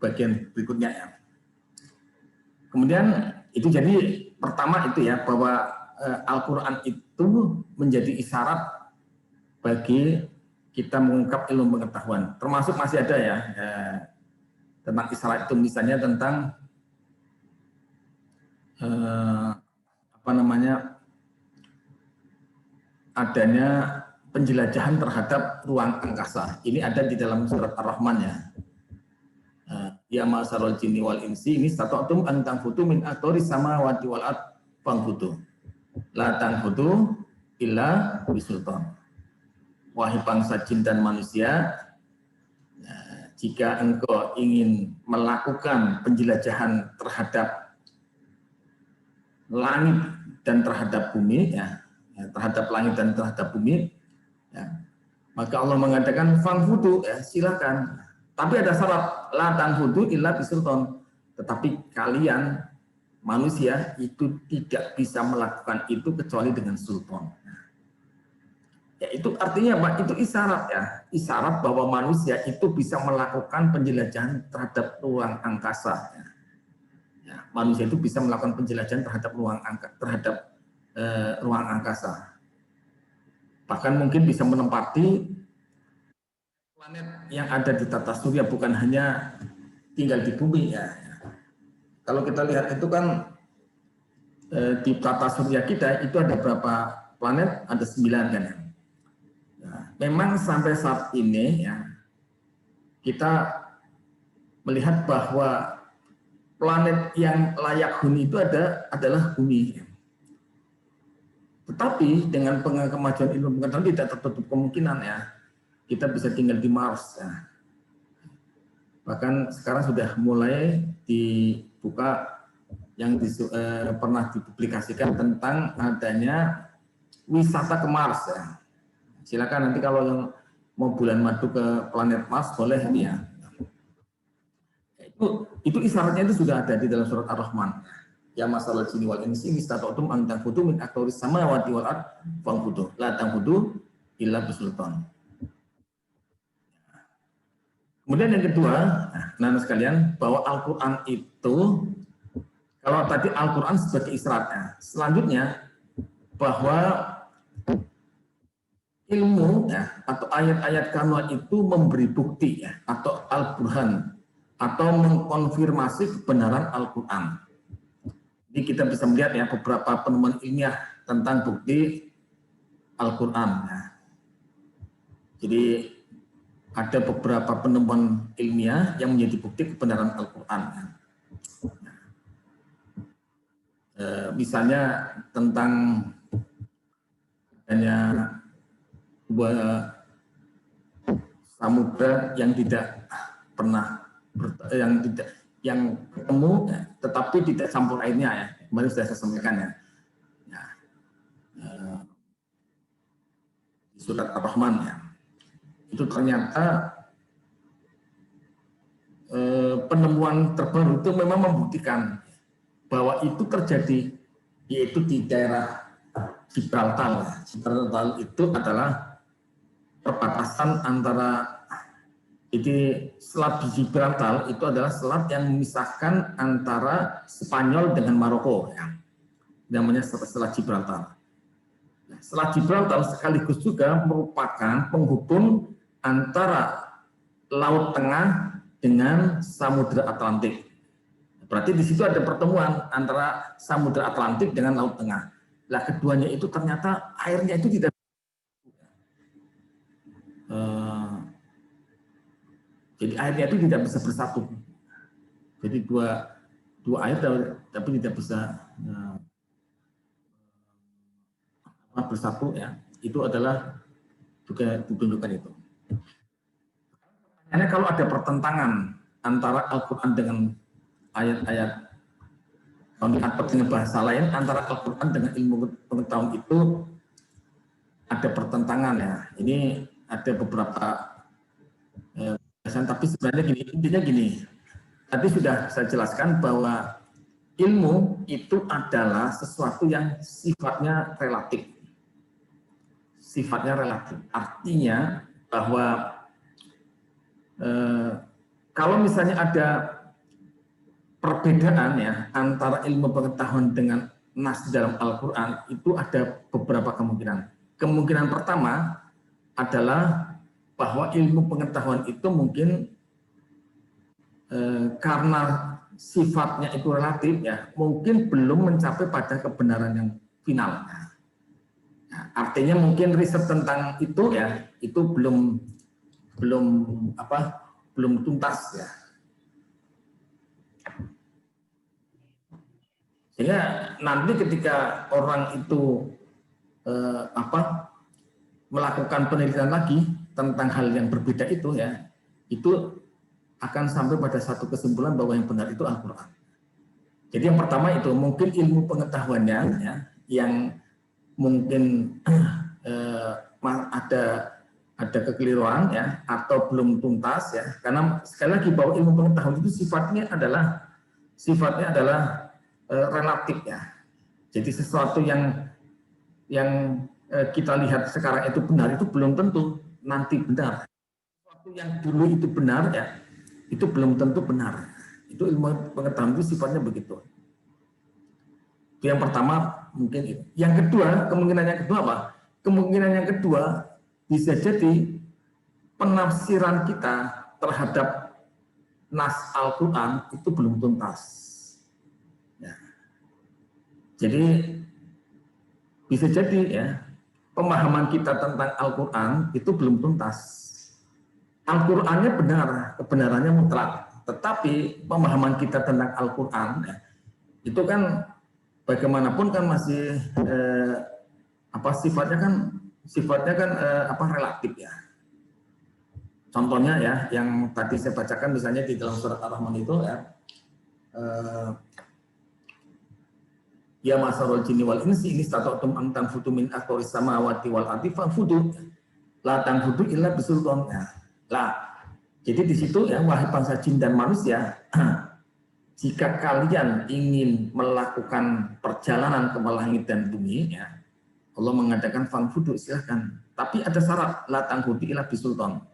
bagian berikutnya ya. Kemudian itu jadi pertama itu ya bahwa Al-Quran itu menjadi isyarat bagi kita mengungkap ilmu pengetahuan. Termasuk masih ada ya tentang isyarat itu misalnya tentang adanya penjelajahan terhadap ruang angkasa. Ini ada di dalam surat Ar-Rahman ya. Ya ma'asarul jinni wal insi ini stata'tum an tanfutu min aqtaris samawati wal ard fanfutu. La tanfutu illa bisultan. Wahai bangsa jin dan manusia, jika engkau ingin melakukan penjelajahan terhadap langit dan terhadap bumi, ya, terhadap langit dan terhadap bumi, ya, maka Allah mengatakan fanfudu, ya, silakan. Tapi ada syarat, la tanfudu illa bisultan. Tetapi kalian manusia itu tidak bisa melakukan itu kecuali dengan sultan. Ya, itu artinya apa? Itu isyarat ya, isyarat bahwa manusia itu bisa melakukan penjelajahan terhadap ruang angkasa. Ya, manusia itu bisa melakukan penjelajahan terhadap ruang angkasa. Bahkan mungkin bisa menempati planet yang ada di tata surya, bukan hanya tinggal di bumi ya. Kalau kita lihat itu kan di tata surya kita itu ada berapa planet? Ada 9 kan ya. Memang sampai saat ini ya kita melihat bahwa planet yang layak huni itu adalah bumi. Tetapi dengan kemajuan ilmu pengetahuan tidak tertutup kemungkinan ya kita bisa tinggal di Mars. Ya. Bahkan sekarang sudah mulai dibuka yang pernah dipublikasikan tentang adanya wisata ke Mars. Ya. Silakan nanti kalau yang mau bulan madu ke planet Mars boleh ya. Itu isyaratnya itu sudah ada di dalam surat Ar-Rahman. Ya masalah jinni wal insi istata'tum an tanfudu min aqtaris samawati wal ard fanfudu la tanfudu illa bisultan. Kemudian yang kedua, nah sekalian, bahwa Al-Qur'an itu kalau tadi Al-Qur'an sebagai isyaratnya, selanjutnya bahwa ilmu ya, atau ayat-ayat kanuan itu memberi bukti ya, atau al-burhan atau mengkonfirmasi kebenaran Al-Quran. Jadi kita bisa melihat ya beberapa penemuan ilmiah tentang bukti Al-Quran. Ya. Jadi ada beberapa penemuan ilmiah yang menjadi bukti kebenaran Al-Quran. Ya. Misalnya tentang adanya samudra yang tidak pernah yang ketemu tetapi tidak campur airnya ya. Kemarin sudah saya sampaikan ya. Di surat Ar-Rahman ya. Itu ternyata penemuan terbaru itu memang membuktikan bahwa itu terjadi, yaitu di daerah Gibraltar. Gibraltar itu adalah perbatasan antara selat di Gibraltar itu adalah selat yang memisahkan antara Spanyol dengan Maroko ya. Namanya selat Gibraltar. Selat Gibraltar sekaligus juga merupakan penghubung antara Laut Tengah dengan Samudra Atlantik. Berarti di situ ada pertemuan antara Samudra Atlantik dengan Laut Tengah. Nah, keduanya itu ternyata airnya itu tidak jadi airnya itu tidak bisa bersatu. Jadi dua ayat tapi tidak bisa bersatu ya. Itu adalah juga ditunjukkan itu. Karena kalau ada pertentangan antara Al-Quran dengan ayat-ayat atau dengan bahasa lain, antara Al-Quran dengan ilmu pengetahuan itu ada pertentangan ya. Ini ada beberapa tapi sebenarnya gini, intinya gini. Tadi sudah saya jelaskan bahwa ilmu itu adalah sesuatu yang sifatnya relatif. Sifatnya relatif. Artinya bahwa kalau misalnya ada perbedaan ya antara ilmu pengetahuan dengan nas dalam Al-Quran, itu ada beberapa kemungkinan. Kemungkinan pertama adalah bahwa ilmu pengetahuan itu mungkin karena sifatnya itu relatif ya, mungkin belum mencapai pada kebenaran yang final. Nah, artinya mungkin riset tentang itu ya, itu belum tuntas ya. Sehingga nanti ketika orang itu melakukan penelitian lagi tentang hal yang berbeda itu ya, itu akan sampai pada satu kesimpulan bahwa yang benar itu Al-Quran. Jadi yang pertama itu mungkin ilmu pengetahuannya ya, yang mungkin ada kekeliruan ya, atau belum tuntas ya, karena sekali lagi bahwa ilmu pengetahuan itu sifatnya adalah relatif ya. Jadi sesuatu yang kita lihat sekarang itu benar itu belum tentu nanti benar. Sesuatu yang dulu itu benar ya, itu belum tentu benar. Itu ilmu pengetahuan itu sifatnya begitu. Itu yang pertama mungkin itu. Yang kedua, kemungkinan yang kedua apa? Kemungkinan yang kedua bisa jadi penafsiran kita terhadap nas Al-Quran itu belum tuntas. Ya. Jadi bisa jadi ya pemahaman kita tentang Al-Quran itu belum tuntas. Al-Qur'annya benar, kebenarannya mutlak. Tetapi pemahaman kita tentang Al-Qur'an ya, itu kan bagaimanapun kan masih sifatnya kan relatif ya. Contohnya ya, yang tadi saya bacakan misalnya di dalam surat Ar-Rahman itu ya, ya masarul jinni wal insi ini stata'tum an tanfudu min aqtaris samawati wal ardi fanfudu la tanfudu illa bisultan. Lah, jadi di situ ya, wahai bangsa jin dan manusia, jika kalian ingin melakukan perjalanan ke langit dan bumi, ya, Allah mengatakan fanfudu, silahkan. Tapi ada syarat, la tanfudu illa bisultan.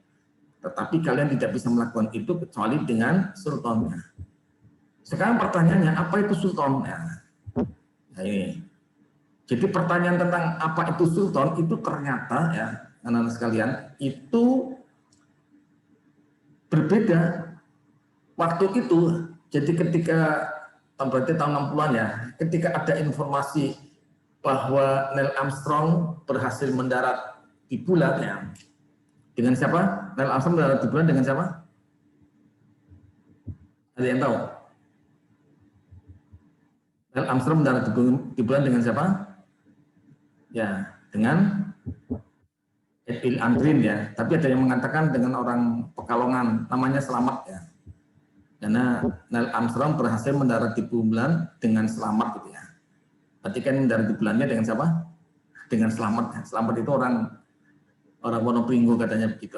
Tetapi kalian tidak bisa melakukan itu kecuali dengan sultannya. Sekarang pertanyaannya, apa itu sultan? Nah, ini. Jadi pertanyaan tentang apa itu sultan itu ternyata ya, anak-anak sekalian, itu berbeda waktu itu. Jadi ketika berarti tahun 60-an ya, ketika ada informasi bahwa Neil Armstrong berhasil mendarat di bulan ya. Dengan siapa? Neil Armstrong mendarat di bulan dengan siapa? Ada yang tahu? Neil Armstrong mendarat di bulan dengan siapa? Ya, dengan Edwin Aldrin ya, tapi ada yang mengatakan dengan orang Pekalongan, namanya Selamat ya. Karena Neil Armstrong berhasil mendarat di bulan dengan selamat gitu ya. Berarti kan mendarat di bulannya dengan siapa? Dengan selamat. Ya. Selamat itu orang Wonopringgo katanya begitu.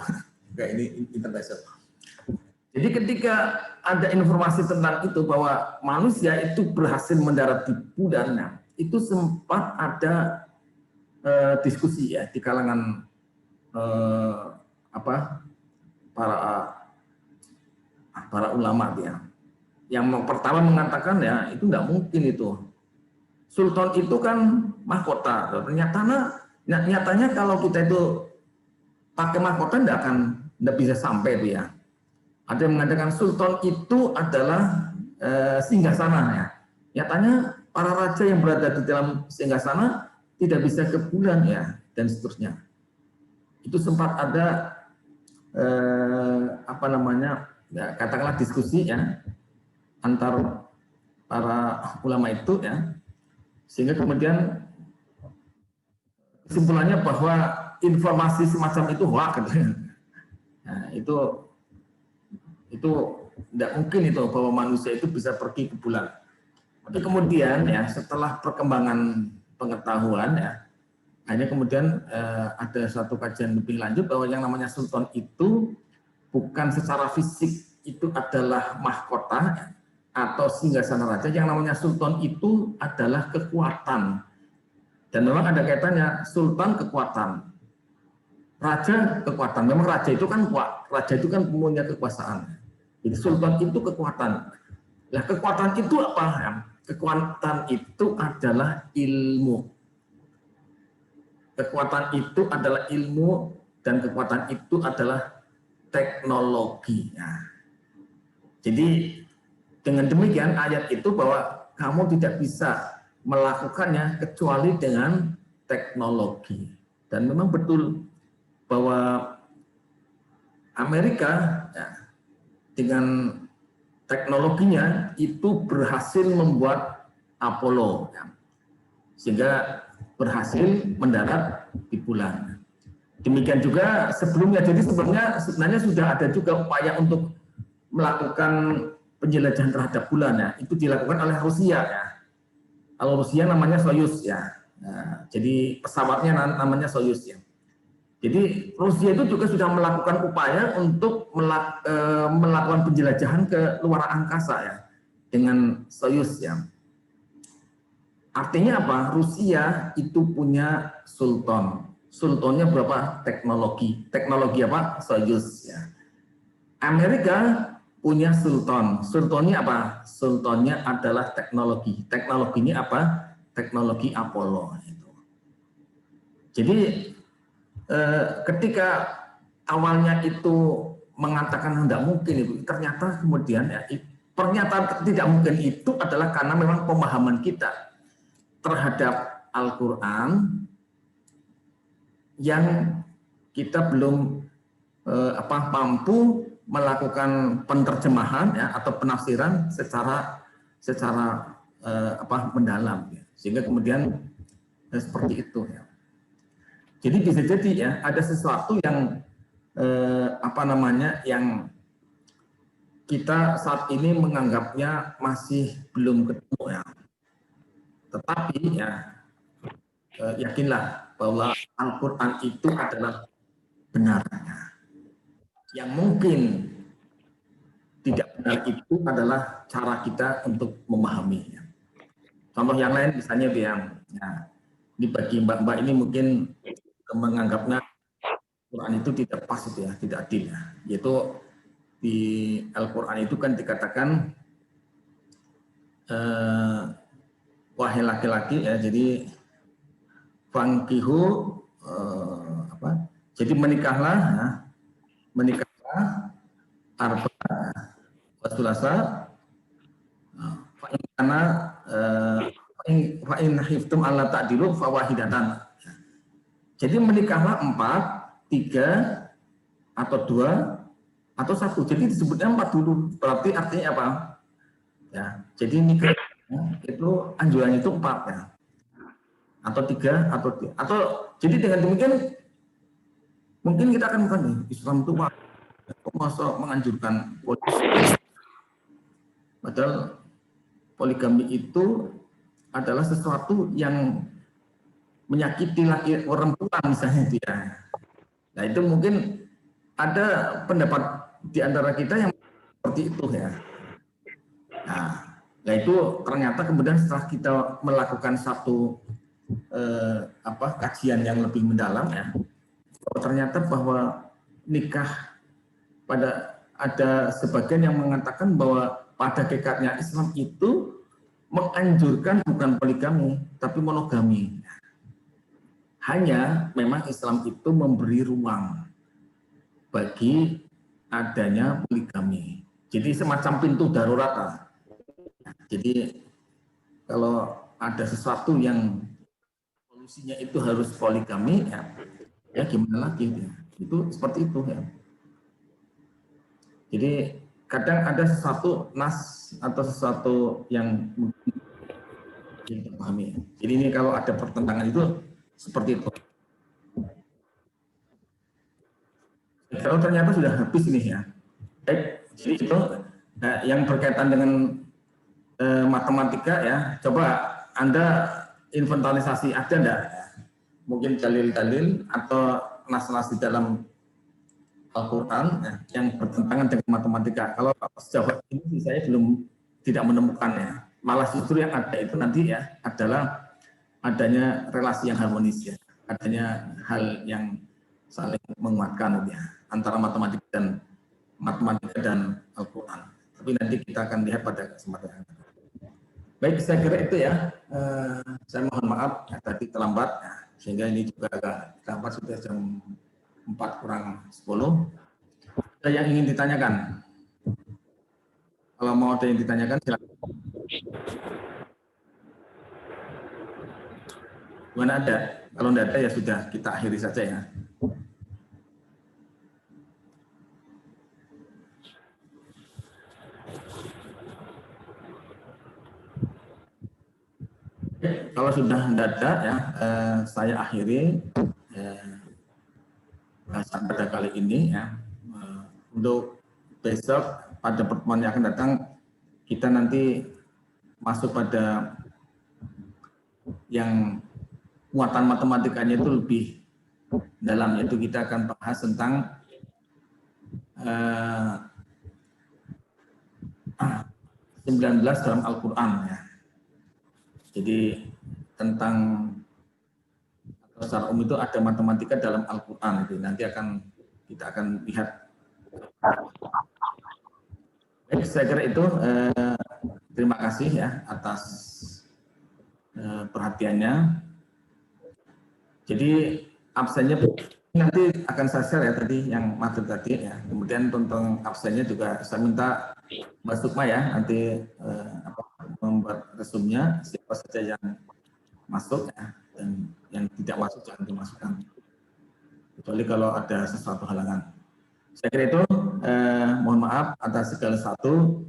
Kayak ini internasional. Jadi ketika ada informasi tentang itu bahwa manusia itu berhasil mendarat di bulan, itu sempat ada diskusi ya di kalangan para ulama ya. Yang pertama mengatakan ya itu tidak mungkin itu. Sultan itu kan mahkota. Nyatanya kalau kita itu pakai mahkota tidak bisa sampai itu ya. Ada yang mengatakan sultan itu adalah singgasana ya. Nyatanya para raja yang berada di dalam singgasana tidak bisa ke bulan ya, dan seterusnya. Itu sempat ada katakanlah diskusi ya antar para ulama itu ya, sehingga kemudian kesimpulannya bahwa informasi semacam itu hoax. Nah, itu tidak mungkin itu bahwa manusia itu bisa pergi ke bulan. Tapi kemudian ya setelah perkembangan pengetahuan ya, hanya kemudian ada satu kajian lebih lanjut bahwa yang namanya sultan itu bukan secara fisik itu adalah mahkota ya, atau singgasana raja. Yang namanya sultan itu adalah kekuatan. Dan memang ada kaitannya sultan kekuatan, raja kekuatan. Memang raja itu kan kuat, raja itu kan punya kekuasaan. Jadi sultan itu kekuatan. Nah, kekuatan itu apa? Kekuatan itu adalah ilmu. Kekuatan itu adalah ilmu dan kekuatan itu adalah teknologi. Nah, jadi dengan demikian ayat itu bahwa kamu tidak bisa melakukannya kecuali dengan teknologi. Dan memang betul bahwa Amerika ya, dengan teknologinya itu berhasil membuat Apollo ya, sehingga berhasil mendarat di bulan. Demikian juga sebelumnya, jadi sebenarnya sudah ada juga upaya untuk melakukan penjelajahan terhadap bulan ya, itu dilakukan oleh Rusia ya. Kalau Rusia namanya Soyuz ya. Nah, jadi pesawatnya namanya Soyuz ya. Jadi Rusia itu juga sudah melakukan upaya untuk melakukan penjelajahan ke luar angkasa ya dengan Soyuz ya. Artinya apa? Rusia itu punya sultan. Sultannya berapa? Teknologi. Teknologi apa? Soyuz ya. Amerika punya sultan. Sultannya apa? Sultannya adalah teknologi. Teknologinya apa? Teknologi Apollo. Jadi ketika awalnya itu mengatakan tidak mungkin itu, ternyata kemudian ya, pernyataan tidak mungkin itu adalah karena memang pemahaman kita terhadap Al-Quran yang kita belum mampu melakukan penerjemahan ya, atau penafsiran secara mendalam ya. Sehingga kemudian seperti itu ya. Jadi bisa jadi ya ada sesuatu yang yang kita saat ini menganggapnya masih belum ketemu ya. Tetapi ya yakinlah bahwa Al-Quran itu adalah benar. Yang mungkin tidak benar itu adalah cara kita untuk memahaminya. Contoh yang lain misalnya bagi mbak-mbak ini mungkin menganggapnya Quran itu tidak pas itu ya, tidak adil ya. Yaitu di Al-Quran itu kan dikatakan wahai laki-laki ya, jadi fangkihu jadi menikahlah arba wasulasa fa in khiftum alla ta'dilu fawahidatan. Jadi menikahlah 4, 3 atau 2 atau 1. Jadi disebutnya 4 dulu. Berarti artinya apa? Ya, jadi nikah itu anjurannya itu 4 ya. Atau 3 atau jadi dengan demikian mungkin kita akan mengatakan Islam itu kok masa menganjurkan poligami. Padahal poligami itu adalah sesuatu yang menyakiti laki perempuan misalnya dia. Nah itu mungkin ada pendapat di antara kita yang seperti itu ya. Nah itu ternyata kemudian setelah kita melakukan satu kajian yang lebih mendalam ya, ternyata bahwa nikah ada sebagian yang mengatakan bahwa pada hakikatnya Islam itu menganjurkan bukan poligami tapi monogami. Hanya memang Islam itu memberi ruang bagi adanya poligami. Jadi semacam pintu darurat. Jadi kalau ada sesuatu yang solusinya itu harus poligami, ya gimana lagi? Ya. Itu seperti itu ya. Jadi kadang ada sesuatu nas atau sesuatu yang mungkin kita pahami. Jadi ini kalau ada pertentangan itu seperti itu. Kalau ternyata sudah habis ini ya. Jadi itu yang berkaitan dengan matematika ya. Coba Anda inventarisasi ada enggak? Mungkin dalil-dalil atau nas-nas di dalam Al-Quran ya, yang bertentangan dengan matematika. Kalau sejauh ini saya belum tidak menemukannya. Malah justru yang ada itu nanti ya adalah adanya relasi yang harmonis ya, adanya hal yang saling menguatkan ya antara matematika dan Al-Quran. Tapi nanti kita akan lihat pada kesempatan yang akan. Baik, saya kira itu ya. Saya mohon maaf ya, tadi terlambat ya, sehingga ini juga agak terlambat, sudah jam 4 kurang 10. Ada yang ingin ditanyakan? Kalau mau ada yang ditanyakan silakan. Mana ada? Kalau tidak ada ya sudah, kita akhiri saja ya. Kalau sudah tidak ada ya, saya akhiri bahasan pada kali ini ya. Untuk besok pada pertemuan yang akan datang kita nanti masuk pada yang muatan matematikanya itu lebih dalam, yaitu kita akan bahas tentang 19 dalam Al-Quran ya. Jadi tentang atau secara umum itu ada matematika dalam Al-Quran itu nanti kita akan lihat. Baik, saya kira itu terima kasih ya atas perhatiannya. Jadi absennya nanti akan saya share ya tadi yang materi tadi ya. Kemudian tentang absennya juga saya minta Mbak Sukma ya nanti membuat resumnya siapa saja yang masuk ya, dan yang tidak masuk jangan dimasukkan kecuali kalau ada sesuatu halangan. Saya kira itu mohon maaf atas segala satu.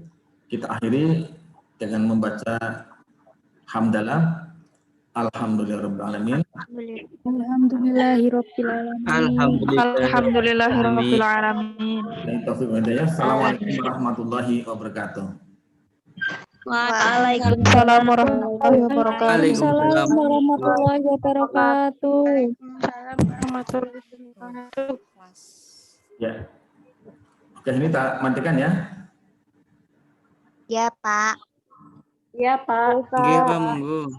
Kita akhiri dengan membaca hamdalah. Alhamdulillahirrahmanirrahim. Alhamdulillahirabbil alamin. Alhamdulillahirabbil alamin. Assalamualaikum warahmatullahi wabarakatuh. Waalaikumsalam warahmatullahi wabarakatuh. Waalaikumsalam warahmatullahi wabarakatuh. Waalaikumsalam warahmatullahi wabarakatuh. Ya. Oke, ini tak matikan ya. Ya, Pak. Ya, Pak. Nggih, Pak, monggo.